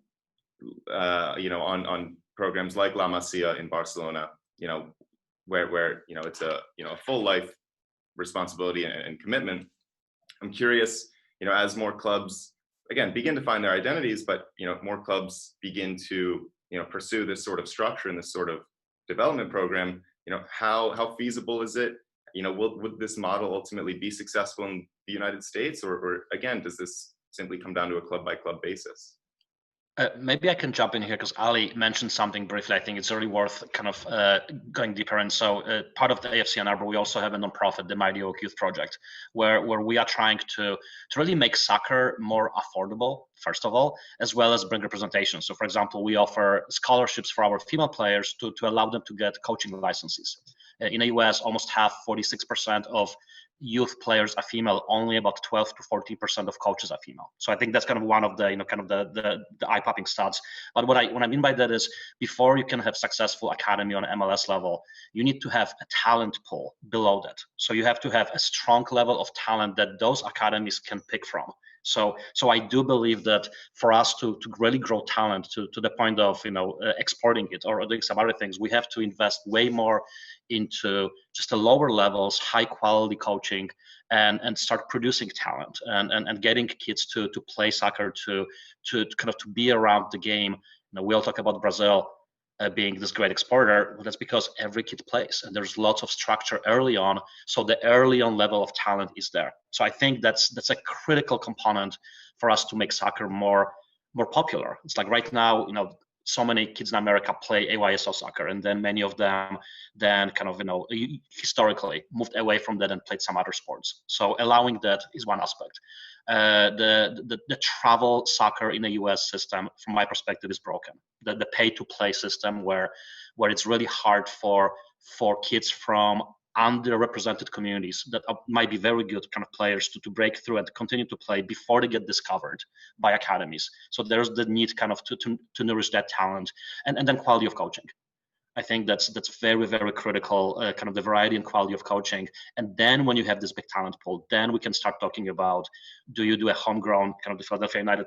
on programs like La Masia in Barcelona, where it's a full life responsibility and commitment. I'm curious, as more clubs again begin to find their identities, but more clubs begin to pursue this sort of structure and this sort of development program, how feasible is it? Would this model ultimately be successful in the United States, or again, does this simply come down to a club by club basis? Maybe I can jump in here, because Ali mentioned something briefly. I think it's really worth kind of going deeper in. So part of the AFC and Arbor, we also have a nonprofit, the Mighty Oak Youth Project, where we are trying to really make soccer more affordable, first of all, as well as bring representation. So for example, we offer scholarships for our female players to allow them to get coaching licenses. In the US, almost half, 46% of youth players are female. Only about 12 to 14% of coaches are female. So I think that's kind of one of the kind of the eye-popping stats. But what I mean by that is, before you can have successful academy on MLS level, you need to have a talent pool below that. So you have to have a strong level of talent that those academies can pick from. So I do believe that for us to really grow talent to the point of exporting it or doing some other things, we have to invest way more into just the lower levels, high quality coaching, and start producing talent and getting kids to play soccer, to kind of to be around the game. We all talk about Brazil being this great exporter. Well, that's because every kid plays, and there's lots of structure early on. So the early on level of talent is there. So I think that's a critical component for us to make soccer more popular. It's like right now, so many kids in America play AYSO soccer, and then many of them then kind of historically moved away from that and played some other sports. So allowing that is one aspect. The travel soccer in the US system, from my perspective, is broken. The pay to play system, where it's really hard for kids from underrepresented communities that might be very good kind of players to break through and continue to play before they get discovered by academies. So there's the need kind of to nourish that talent, and then quality of coaching. I think that's very, very critical, kind of the variety and quality of coaching. And then when you have this big talent pool, then we can start talking about, do you do a homegrown kind of the Philadelphia United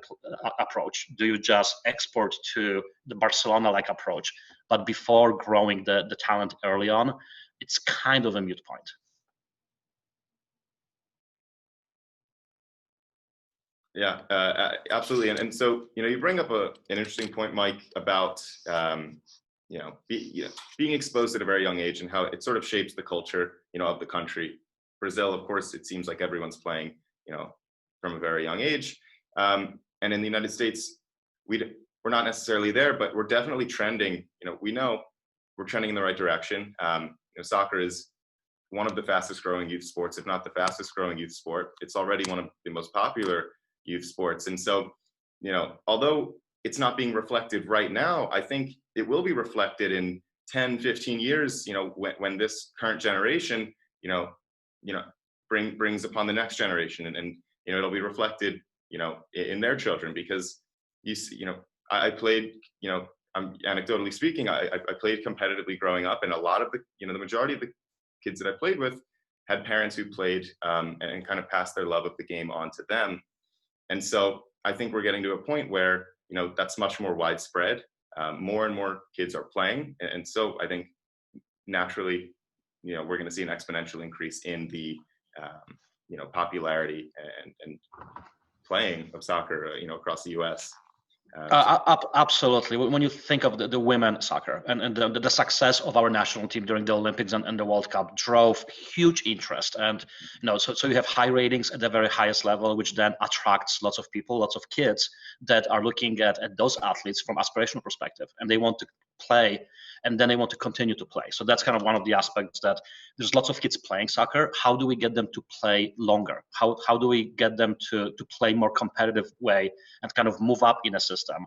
approach? Do you just export to the Barcelona-like approach? But before growing the talent early on, it's kind of a moot point. Yeah, absolutely. And so, you bring up an interesting point, Mike, about, being exposed at a very young age and how it sort of shapes the culture, of the country. Brazil, of course, it seems like everyone's playing, from a very young age. And in the United States, we're not necessarily there, but we're definitely trending. We know we're trending in the right direction. Soccer is one of the fastest growing youth sports, if not the fastest growing youth sport. It's already one of the most popular youth sports. And so, although it's not being reflected right now, I think it will be reflected in 10, 15 years, when this current generation, brings upon the next generation, and it'll be reflected, in their children, because I played, I'm anecdotally speaking, I played competitively growing up, and a lot of the majority of the kids that I played with had parents who played, and kind of passed their love of the game on to them. And so I think we're getting to a point where, that's much more widespread. More and more kids are playing. And so I think naturally, we're going to see an exponential increase in the, popularity and playing of soccer, across the U.S. Absolutely. When you think of the women's soccer and the success of our national team during the Olympics and the World Cup drove huge interest, and so you have high ratings at the very highest level, which then attracts lots of people, lots of kids that are looking at those athletes from aspirational perspective, and they want to play, and then they want to continue to play. So that's kind of one of the aspects, that there's lots of kids playing soccer. How do we get them to play longer? How do we get them to play more competitive way and kind of move up in a system?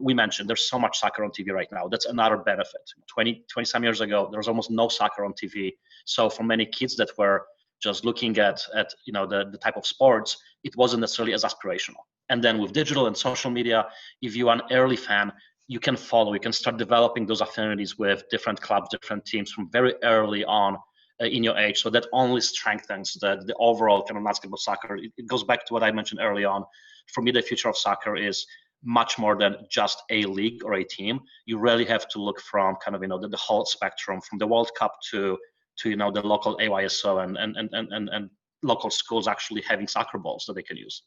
We mentioned there's so much soccer on TV right now. That's another benefit. 20 some years ago, there was almost no soccer on TV. So for many kids that were just looking at the type of sports, it wasn't necessarily as aspirational. And then with digital and social media, if you're an early fan, you can follow, you can start developing those affinities with different clubs, different teams from very early on in your age. So that only strengthens the overall kind of landscape of soccer. It goes back to what I mentioned early on. For me, the future of soccer is much more than just a league or a team. You really have to look from kind of, the whole spectrum, from the World Cup to the local AYSO and local schools actually having soccer balls that they can use.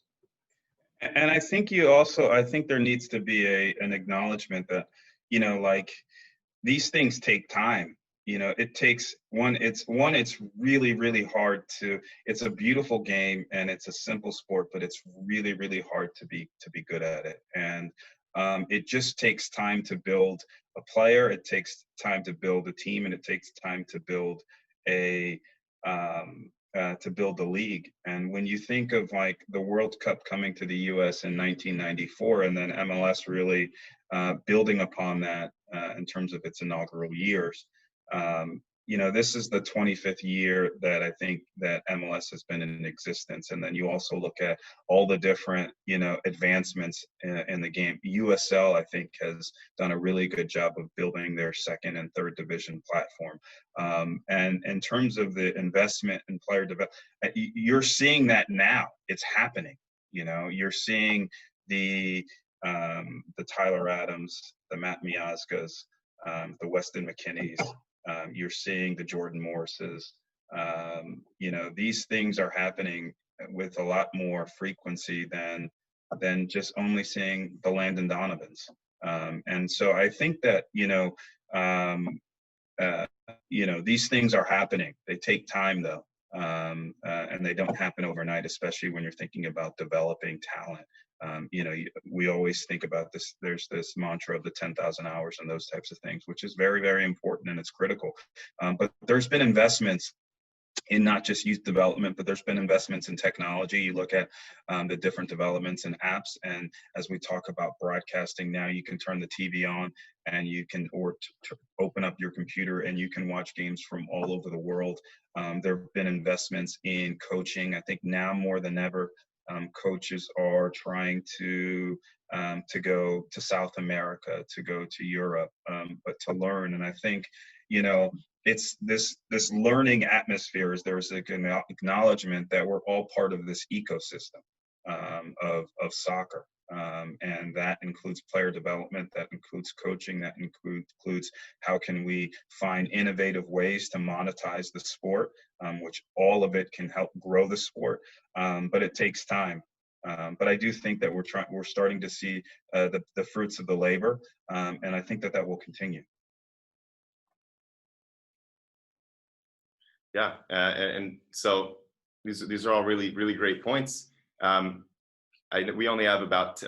And I think I think there needs to be an acknowledgement that, like, these things take time. It takes it's really, really hard it's a beautiful game and it's a simple sport, but it's really, really hard to be good at it. And it just takes time to build a player. It takes time to build a team, and it takes time to build the league. And when you think of like the World Cup coming to the U.S. in 1994, and then MLS really building upon that in terms of its inaugural years, this is the 25th year that I think that MLS has been in existence. And then you also look at all the different, advancements in the game. USL, I think, has done a really good job of building their second and third division platform. And in terms of the investment in player development, you're seeing that now. It's happening. You're seeing the Tyler Adams, the Matt Miazgas, the Weston McKennies. You're seeing the Jordan Morrises. These things are happening with a lot more frequency than just only seeing the Landon Donovans. And so I think that these things are happening. They take time, though, and they don't happen overnight, especially when you're thinking about developing talent. We always think about this. There's this mantra of the 10,000 hours and those types of things, which is very, very important, and it's critical. But there's been investments in not just youth development, but there's been investments in technology. You look at the different developments in apps, and as we talk about broadcasting now, you can turn the TV on and you can open up your computer and you can watch games from all over the world. There have been investments in coaching. I think now more than ever, Coaches are trying to go to South America, to go to Europe, but to learn. And I think, it's this learning atmosphere. Is there's an acknowledgement that we're all part of this ecosystem of soccer. And that includes player development, that includes coaching, that includes how can we find innovative ways to monetize the sport, which all of it can help grow the sport, but it takes time. But I do think that we're starting to see the fruits of the labor, and I think that will continue. Yeah, and so these are all really great points. We only have about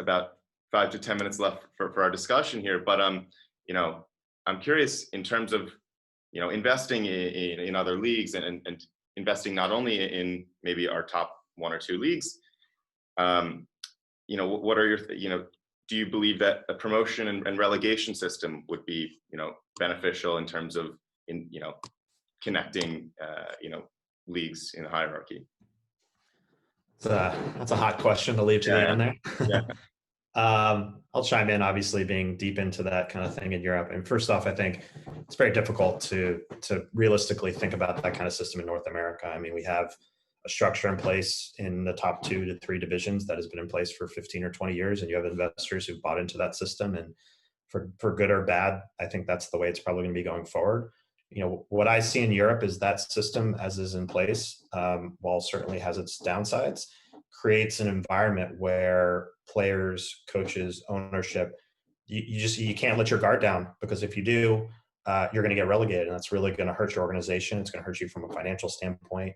5 to 10 minutes left for our discussion here, but I'm curious in terms of investing in other leagues and investing not only in maybe our top 1 or 2 leagues. What are your do you believe that a promotion and relegation system would be beneficial in terms of connecting leagues in the hierarchy? That's a hot question to leave to the end there. Yeah. I'll chime in, obviously being deep into that kind of thing in Europe. And first off, I think it's very difficult to realistically think about that kind of system in North America. I mean, we have a structure in place in the top 2 to 3 divisions that has been in place for 15 or 20 years. And you have investors who've bought into that system. And for good or bad, I think that's the way it's probably going to be going forward. What I see in Europe is that system as is in place, while certainly has its downsides, creates an environment where players, coaches, ownership, you can't let your guard down, because if you do, you're going to get relegated, and that's really going to hurt your organization. It's going to hurt you from a financial standpoint.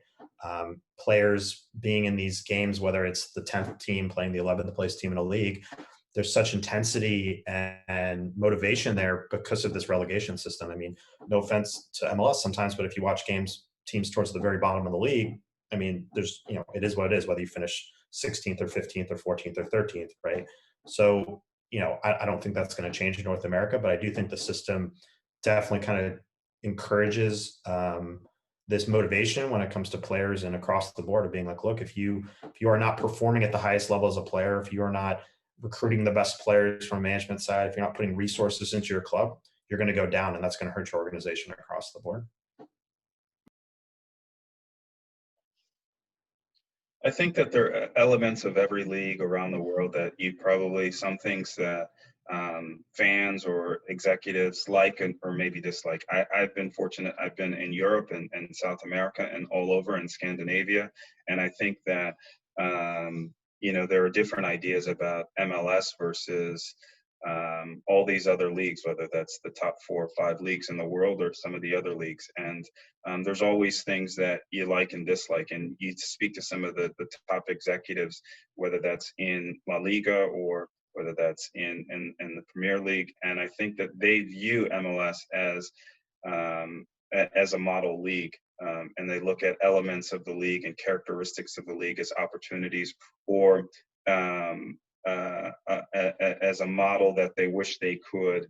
Players being in these games, whether it's the 10th team playing the 11th place team in a league, there's such intensity and motivation there because of this relegation system. I mean, no offense to MLS sometimes, but if you watch teams towards the very bottom of the league, I mean, there's, it is what it is, whether you finish 16th or 15th or 14th or 13th, right? So, I don't think that's going to change in North America, but I do think the system definitely kind of encourages this motivation when it comes to players and across the board of being like, look, if you are not performing at the highest level as a player, if you are not recruiting the best players from a management side, if you're not putting resources into your club, you're going to go down, and that's going to hurt your organization across the board. I think that there are elements of every league around the world that some things that fans or executives like or maybe dislike. I've been fortunate. I've been in Europe and South America and all over in Scandinavia. And I think that, there are different ideas about MLS versus all these other leagues, whether that's the top 4 or 5 leagues in the world or some of the other leagues. And there's always things that you like and dislike. And you speak to some of the top executives, whether that's in La Liga or whether that's in the Premier League. And I think that they view MLS as a model league. And they look at elements of the league and characteristics of the league as opportunities, or as a model that they wish they could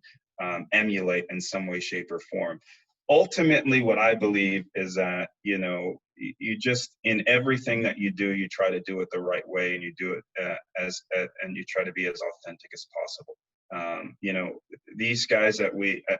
emulate in some way, shape, or form. Ultimately, what I believe is that, you just, in everything that you do, you try to do it the right way, and you do it and you try to be as authentic as possible. These guys that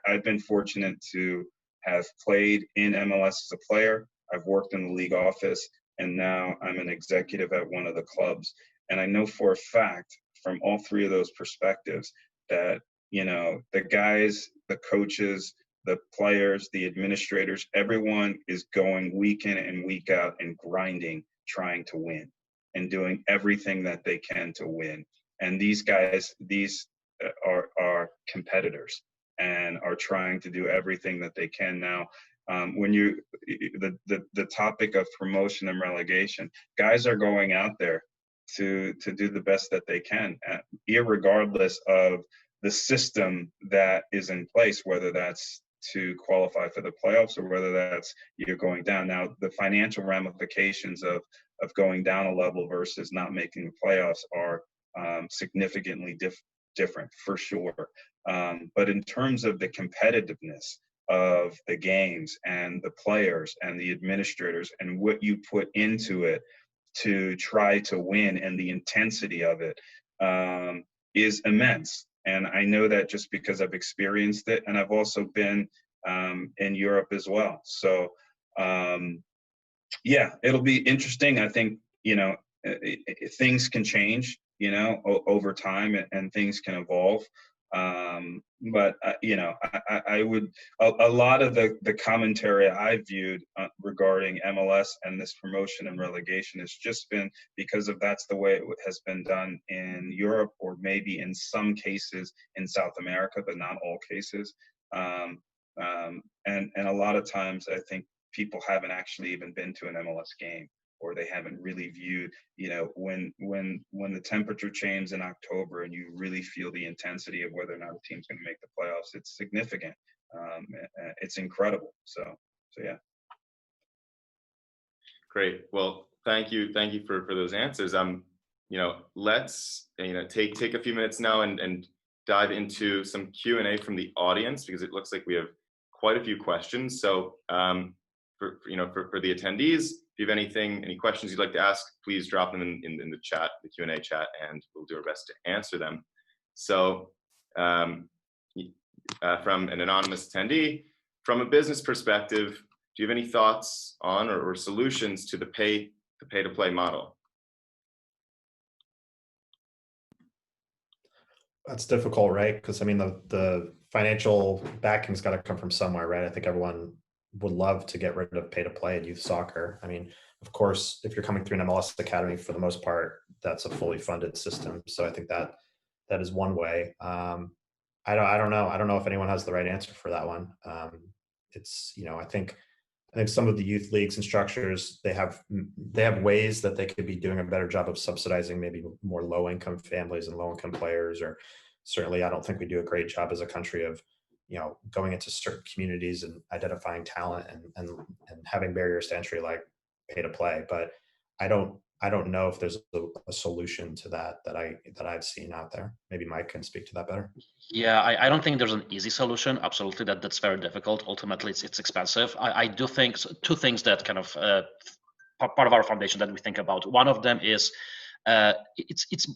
I've been fortunate to have played in MLS as a player. I've worked in the league office, and now I'm an executive at one of the clubs. And I know for a fact from all 3 of those perspectives that, the guys, the coaches, the players, the administrators, everyone is going week in and week out and grinding, trying to win and doing everything that they can to win. And these guys, are competitors and are trying to do everything that they can. Now, when the topic of promotion and relegation, guys are going out there to do the best that they can, irregardless of the system that is in place, whether that's to qualify for the playoffs or whether that's you're going down. Now, the financial ramifications of going down a level versus not making the playoffs are significantly different, for sure. But in terms of the competitiveness of the games and the players and the administrators and what you put into it, to try to win, and the intensity of it is immense. And I know that just because I've experienced it, and I've also been in Europe as well. So yeah, it'll be interesting. I think, things can change, over time, and things can evolve. But I would, a lot of the commentary I've viewed regarding MLS and this promotion and relegation has just been because of that's the way it has been done in Europe, or maybe in some cases in South America, but not all cases. And a lot of times I think people haven't actually even been to an MLS game, or they haven't really viewed, when the temperature changes in October and you really feel the intensity of whether or not a team's going to make the playoffs, it's significant. It's incredible. So yeah. Great. Well, thank you for those answers. Let's take a few minutes now and dive into some Q&A from the audience, because it looks like we have quite a few questions. So for the attendees, if you have any questions you'd like to ask, please drop them in the chat, the Q&A chat, and we'll do our best to answer them. So from an anonymous attendee, from a business perspective, do you have any thoughts on or solutions to the pay-to-play model? That's difficult, right? Because I mean, the financial backing's got to come from somewhere, right? I think everyone would love to get rid of pay-to-play in youth soccer. I mean, of course, if you're coming through an MLS academy, for the most part, that's a fully funded system. So I think that is one way. I don't know. I don't know if anyone has the right answer for that one. It's, I think some of the youth leagues and structures, they have ways that they could be doing a better job of subsidizing maybe more low-income families and low-income players. Or certainly, I don't think we do a great job as a country of, going into certain communities and identifying talent and having barriers to entry like pay to play. But I don't know if there's a solution to that I've seen out there. Maybe Mike can speak to that better. Yeah, I don't think there's an easy solution. Absolutely, that's very difficult. Ultimately, it's expensive. I do think two things that kind of part of our foundation that we think about. One of them is it's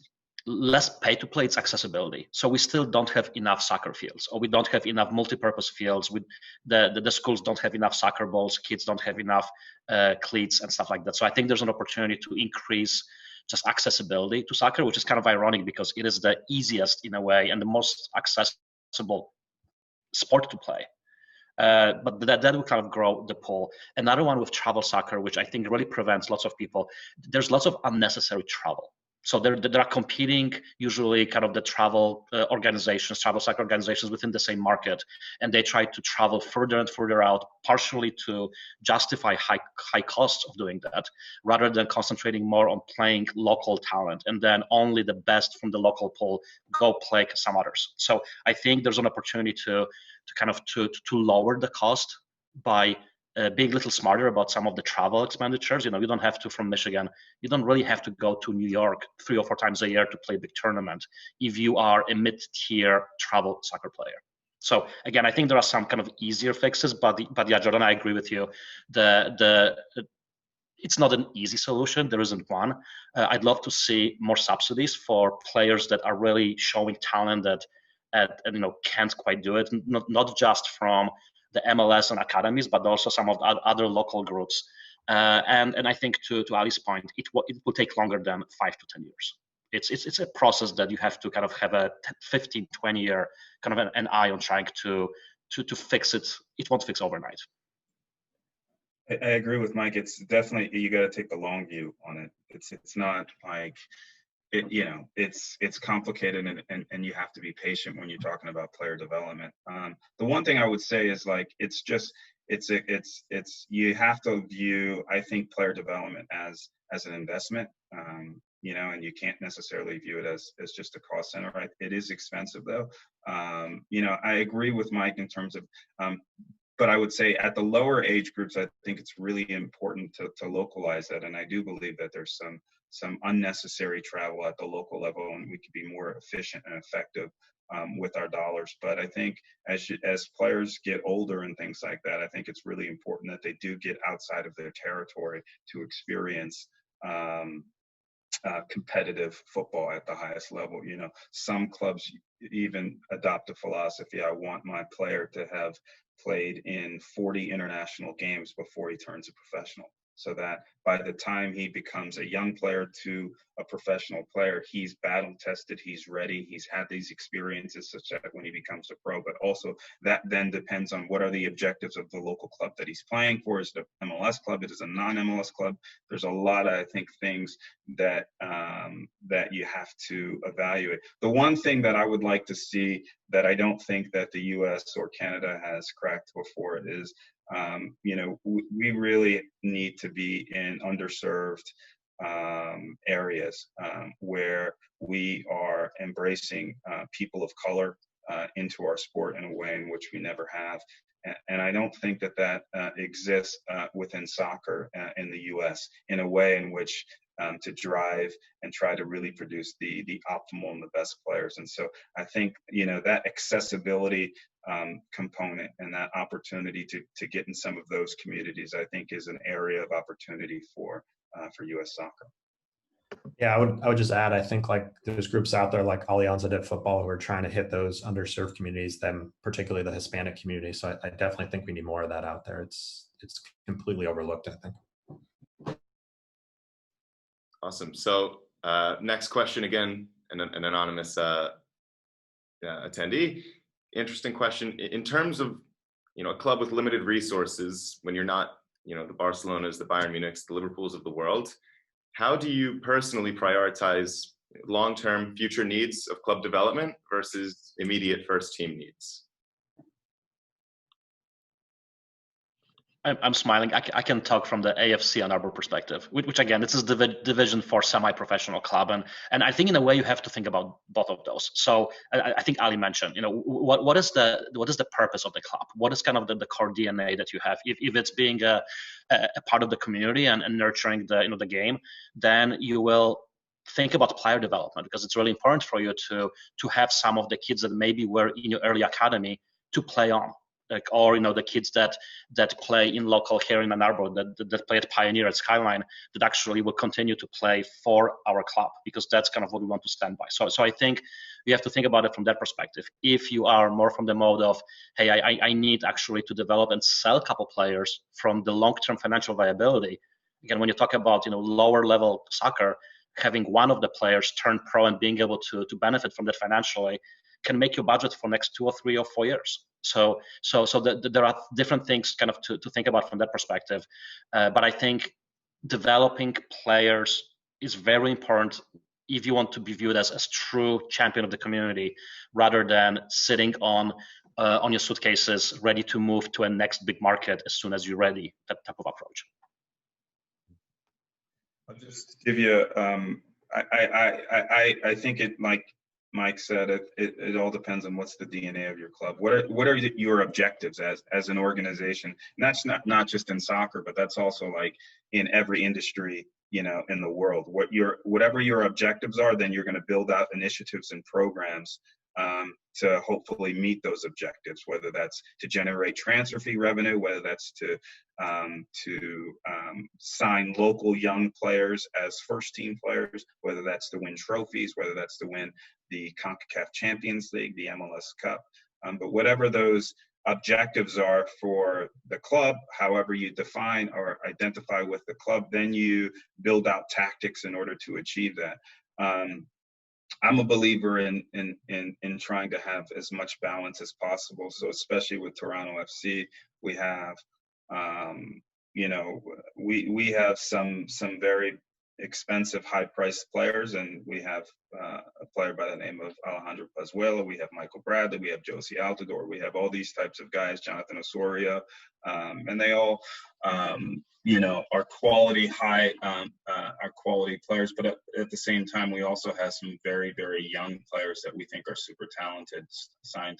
less pay to play, it's accessibility. So we still don't have enough soccer fields, or we don't have enough multi-purpose fields. The schools don't have enough soccer balls, kids don't have enough cleats and stuff like that. So I think there's an opportunity to increase just accessibility to soccer, which is kind of ironic because it is the easiest in a way and the most accessible sport to play. But that will kind of grow the pool. Another one with travel soccer, which I think really prevents lots of people, there's lots of unnecessary travel. So there are competing, usually kind of the travel organizations, travel soccer organizations within the same market, and they try to travel further and further out, partially to justify high costs of doing that, rather than concentrating more on playing local talent, and then only the best from the local pool go play some others. So I think there's an opportunity to lower the cost by being a little smarter about some of the travel expenditures. You don't have to, from Michigan, you don't really have to go to New York 3 or 4 times a year to play a big tournament if you are a mid-tier travel soccer player. So again, I think there are some kind of easier fixes, but yeah, Jordan, I agree with you. It's not an easy solution. There isn't one. I'd love to see more subsidies for players that are really showing talent that can't quite do it. Not just from the MLS and academies, but also some of the other local groups. And I think to Ali's point, it will take longer than 5 to 10 years. It's a process that you have to kind of have a 15, 20 year kind of an eye on trying to fix it. It won't fix overnight. I agree with Mike. It's definitely, you got to take the long view on it. It's not like, it's complicated, and you have to be patient when you're talking about player development. The one thing I would say is like, you have to view, I think, player development as an investment, and you can't necessarily view it as just a cost center. Right? It is expensive though. I agree with Mike in terms of, but I would say at the lower age groups, I think it's really important to localize that. And I do believe that there's some unnecessary travel at the local level, and we could be more efficient and effective with our dollars. But I think as players get older and things like that, I think it's really important that they do get outside of their territory to experience competitive football at the highest level. Some clubs even adopt a philosophy: I want my player to have played in 40 international games before he turns a professional, so that by the time he becomes a young player to a professional player, he's battle tested, he's ready, he's had these experiences such that when he becomes a pro. But also that then depends on what are the objectives of the local club that he's playing for. Is it an MLS club? It is a non-MLS club. There's a lot of, I think, things that that you have to evaluate. The one thing that I would like to see that I don't think that the US or Canada has cracked before is, we really need to be in underserved areas where we are embracing people of color into our sport in a way in which we never have. And I don't think that that exists within soccer in the US in a way in which to drive and try to really produce the optimal and the best players. And so I think, that accessibility component and that opportunity to get in some of those communities, I think, is an area of opportunity for U.S. soccer. Yeah, I would just add, I think like there's groups out there like Alianza de Football who are trying to hit those underserved communities, them particularly the Hispanic community. So I definitely think we need more of that out there. It's completely overlooked, I think. Awesome. So next question, again, an anonymous attendee. Interesting question. In terms of, a club with limited resources, when you're not, the Barcelonas, the Bayern Munichs, the Liverpools of the world, how do you personally prioritize long-term future needs of club development versus immediate first team needs? I'm smiling. I can talk from the AFC and Arbor perspective, which again, this is the division for semi-professional club, and I think in a way you have to think about both of those. So I think Ali mentioned, what is the purpose of the club? What is kind of the core DNA that you have? If it's being a part of the community and nurturing the game, then you will think about player development, because it's really important for you to have some of the kids that maybe were in your early academy to play on. Or the kids that play in local here in Arbor, that play at Pioneer, at Skyline, that actually will continue to play for our club, because that's kind of what we want to stand by. So I think you have to think about it from that perspective. If you are more from the mode of, hey, I need actually to develop and sell a couple players from the long-term financial viability. Again, when you talk about lower level soccer, having one of the players turn pro and being able to benefit from that financially can make your budget for next 2 or 3 or 4 years. So there are different things kind of to think about from that perspective. But I think developing players is very important if you want to be viewed as true champion of the community, rather than sitting on your suitcases ready to move to a next big market as soon as you're ready. That type of approach. I'll just give you. I think it, like Mike said, it all depends on what's the DNA of your club. What are your objectives as an organization? And that's not just in soccer, but that's also like in every industry, in the world. Whatever your objectives are, then you're going to build out initiatives and programs to hopefully meet those objectives, whether that's to generate transfer fee revenue, whether that's to sign local young players as first team players, whether that's to win trophies, whether that's to win the CONCACAF Champions League, the MLS Cup. But whatever those objectives are for the club, however you define or identify with the club, then you build out tactics in order to achieve that. I'm a believer in trying to have as much balance as possible. So especially with Toronto FC, we have, we have some very expensive, high-priced players, and we have a player by the name of Alejandro Pazuello. We have Michael Bradley. We have Josie Altidore. We have all these types of guys, Jonathan Osorio, and they all, are quality, are quality players. But at the same time, we also have some very, very young players that we think are super talented. Signed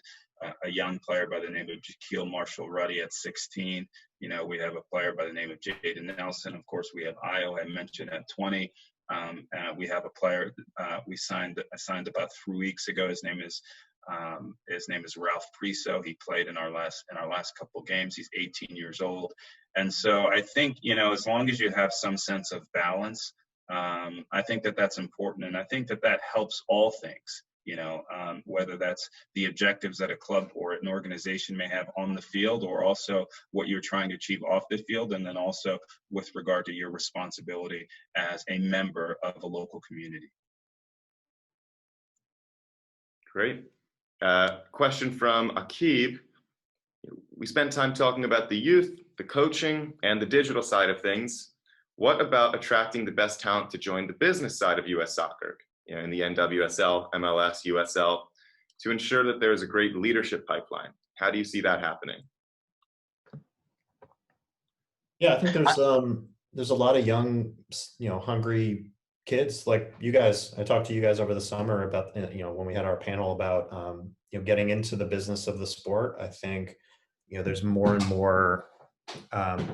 a young player by the name of Jaquil Marshall-Ruddy at 16. We have a player by the name of Jaden Nelson. Of course, we have Io, I mentioned, at 20. We have a player I signed about 3 weeks ago. His name is Ralph Priso. He played in our last couple of games. He's 18 years old. And so I think, as long as you have some sense of balance I think that that's important, and I think that that helps all things. Whether that's the objectives that a club or an organization may have on the field, or also what you're trying to achieve off the field, and then also with regard to your responsibility as a member of a local community. Great. Question from Akib. We spent time talking about the youth, the coaching, and the digital side of things. What about attracting the best talent to join the business side of U.S. soccer, in the NWSL, MLS, USL, to ensure that there is a great leadership pipeline? How do you see that happening? Yeah, I think there's a lot of young, hungry kids like you guys. I talked to you guys over the summer about, when we had our panel about, getting into the business of the sport. I think, there's more and more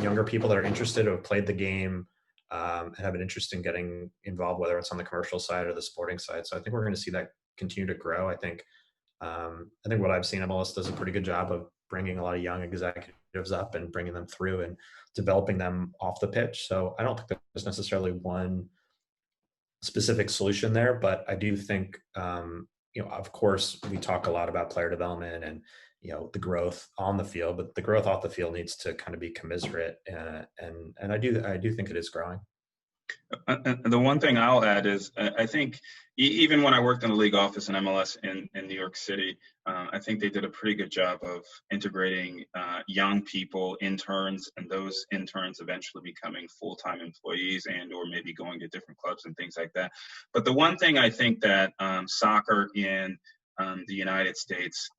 younger people that are interested, who have played the game, and have an interest in getting involved, whether it's on the commercial side or the sporting side. So I think we're going to see that continue to grow. I think what I've seen, MLS does a pretty good job of bringing a lot of young executives up and bringing them through and developing them off the pitch. So I don't think there's necessarily one specific solution there, but I do think, of course, we talk a lot about player development and, the growth on the field, but the growth off the field needs to kind of be commensurate. And I do think it is growing. The one thing I'll add is I think even when I worked in the league office in MLS in New York City, I think they did a pretty good job of integrating young people, interns, and those interns eventually becoming full-time employees and or maybe going to different clubs and things like that. But the one thing I think that soccer in the United States,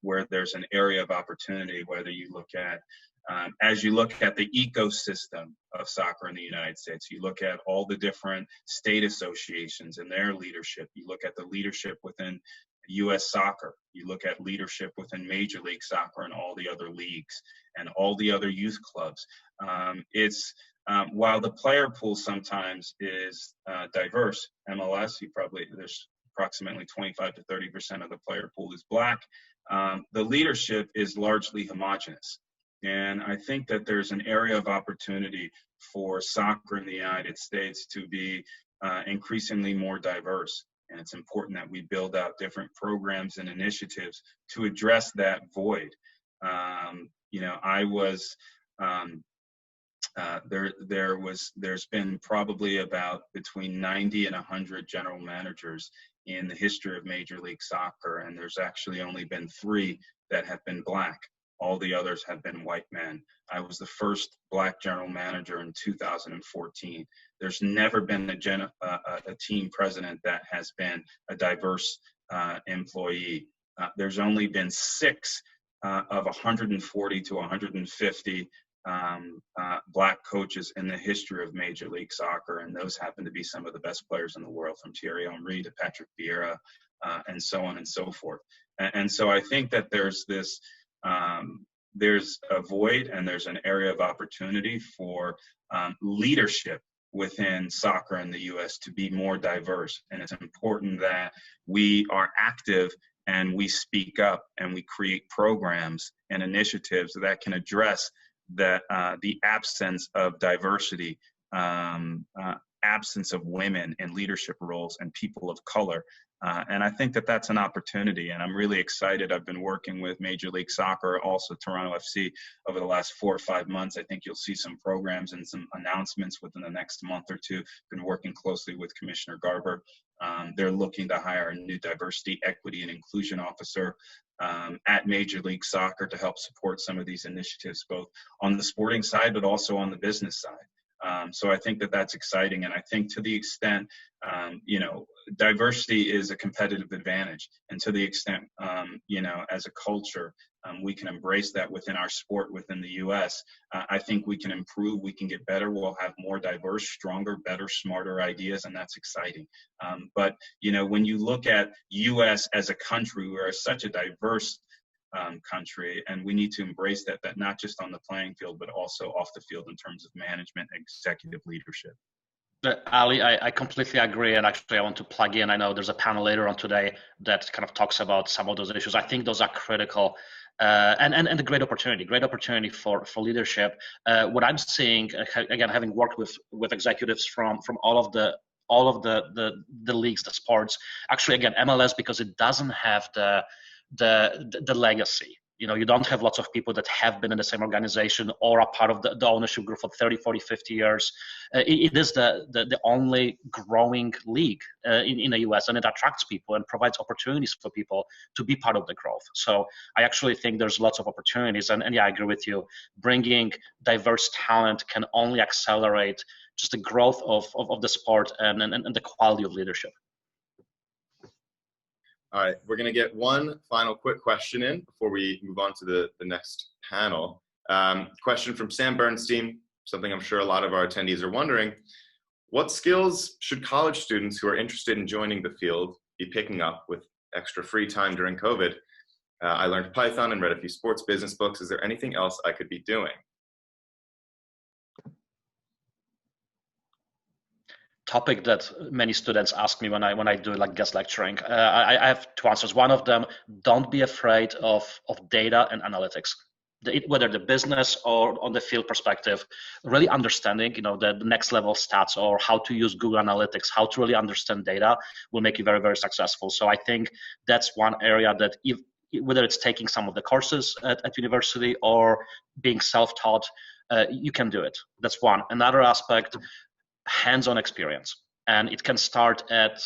where there's an area of opportunity, whether you look at as you look at the ecosystem of soccer in the United States, you look at all the different state associations and their leadership. You look at the leadership within U.S. soccer. You look at leadership within Major League Soccer and all the other leagues and all the other youth clubs. While the player pool sometimes is diverse, MLS, there's approximately 25 to 30% of the player pool is Black. The leadership is largely homogenous. And I think that there's an area of opportunity for soccer in the United States to be increasingly more diverse. And it's important that we build out different programs and initiatives to address that void. There's been probably about between 90 and 100 general managers in the history of Major League Soccer, and there's actually only been 3 that have been Black. All the others have been white men. I was the first Black general manager in 2014. There's never been a team president that has been a diverse employee. There's only been 6 of 140 to 150 Black coaches in the history of Major League Soccer, and those happen to be some of the best players in the world, from Thierry Henry to Patrick Vieira, and so on and so forth. And so I think that there's this there's a void and there's an area of opportunity for leadership within soccer in the U.S. to be more diverse. And it's important that we are active and we speak up and we create programs and initiatives that can address the absence of diversity, absence of women in leadership roles and people of color. And I think that that's an opportunity, and I'm really excited. I've been working with Major League Soccer, also Toronto FC, over the last 4 or 5 months. I think you'll see some programs and some announcements within the next month or two. Been working closely with Commissioner Gardner. They're looking to hire a new diversity, equity, and inclusion officer at Major League Soccer to help support some of these initiatives, both on the sporting side, but also on the business side. So I think that that's exciting. And I think to the extent, diversity is a competitive advantage. And to the extent, as a culture, we can embrace that within our sport within the U.S. I think we can improve, we can get better. We'll have more diverse, stronger, better, smarter ideas, and that's exciting. But when you look at U.S. as a country, we're such a diverse country, and we need to embrace that not just on the playing field, but also off the field in terms of management, executive leadership. Ali, I completely agree. And actually, I want to plug in. I know there's a panel later on today that kind of talks about some of those issues. I think those are critical. and a great opportunity for leadership. What I'm seeing, again, having worked with executives from all of the leagues, the sports, actually, again, MLS, because it doesn't have the legacy. You don't have lots of people that have been in the same organization or are part of the ownership group for 30, 40, 50 years. It is the only growing league in the US, and it attracts people and provides opportunities for people to be part of the growth. So I actually think there's lots of opportunities. And yeah, I agree with you. Bringing diverse talent can only accelerate just the growth of the sport and the quality of leadership. All right, we're going to get one final quick question in before we move on to the next panel. Question from Sam Bernstein, something I'm sure a lot of our attendees are wondering. What skills should college students who are interested in joining the field be picking up with extra free time during COVID? I learned Python and read a few sports business books. Is there anything else I could be doing? Topic that many students ask me when I do like guest lecturing. I have two answers. One of them: don't be afraid of data and analytics, whether the business or on the field perspective. Really understanding, the next level stats or how to use Google Analytics, how to really understand data will make you very, very successful. So I think that's one area that whether it's taking some of the courses at university or being self-taught, you can do it. That's one. Another aspect: hands-on experience. And it can start at,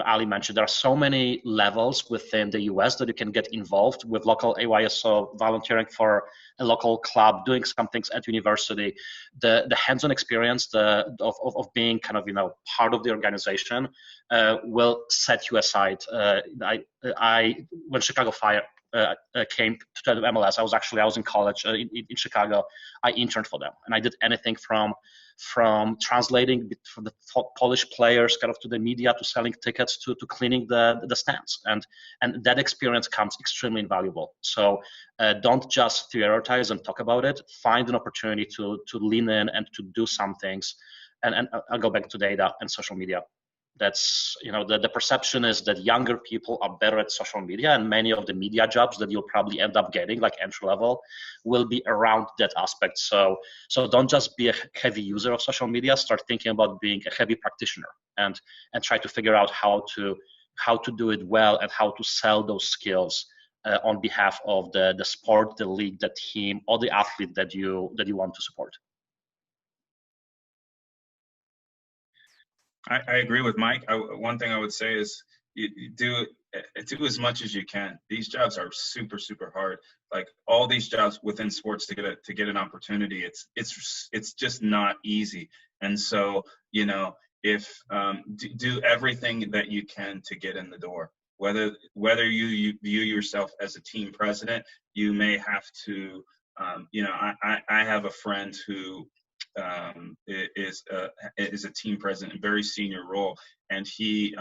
Ali mentioned, there are so many levels within the US that you can get involved with local AYSO, volunteering for a local club, doing some things at university. The hands-on experience of being kind of, part of the organization will set you aside. When Chicago Fire came to the MLS, I was in college in Chicago. I interned for them, and I did anything from translating from the Polish players kind of to the media, to selling tickets, to cleaning the stands, and that experience comes extremely invaluable. So don't just theorize and talk about it. Find an opportunity to lean in and to do some things. And I'll go back to data and social media. That's, the perception is that younger people are better at social media, and many of the media jobs that you'll probably end up getting, like entry level, will be around that aspect. So don't just be a heavy user of social media. Start thinking about being a heavy practitioner, and try to figure out how to do it well and how to sell those skills on behalf of the sport, the league, the team, or the athlete that you want to support. I agree with Mike. One thing I would say is you do as much as you can. These jobs are super, super hard. Like all these jobs within sports, to get an opportunity, it's just not easy. And so, if do everything that you can to get in the door. Whether you view yourself as a team president, you may have to. I have a friend who is a team president, a very senior role, and he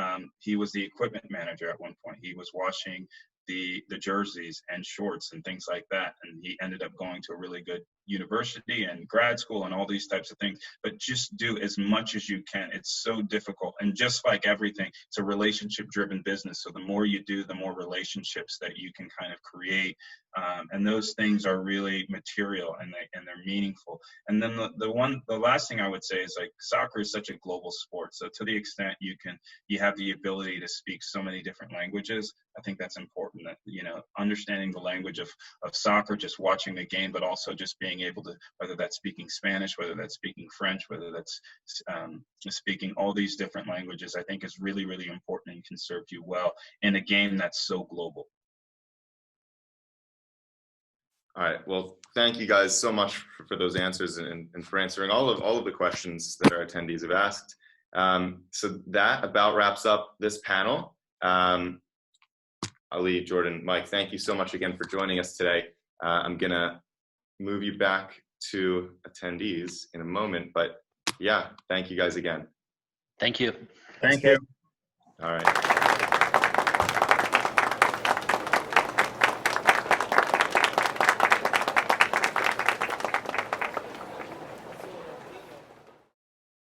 was the equipment manager at one point. He was washing the jerseys and shorts and things like that, and he ended up going to a really good university and grad school and all these types of things. But just do as much as you can. It's so difficult, and just like everything, it's a relationship driven business. So the more you do, the more relationships that you can kind of create, and those things are really material, and they're meaningful. And then the last thing I would say is, like, soccer is such a global sport. So to the extent you have the ability to speak so many different languages, I think that's important. That, understanding the language of soccer, just watching the game, but also just being able to, whether that's speaking Spanish, whether that's speaking French, whether that's speaking all these different languages, I think is really, really important and can serve you well in a game that's so global. All right. Well, thank you guys so much for those answers and for answering all of the questions that our attendees have asked. So that about wraps up this panel. Ali, Jordan, Mike, thank you so much again for joining us today. I'm going to move you back to attendees in a moment, but yeah, thank you guys again. Thank you. Thank you. All right.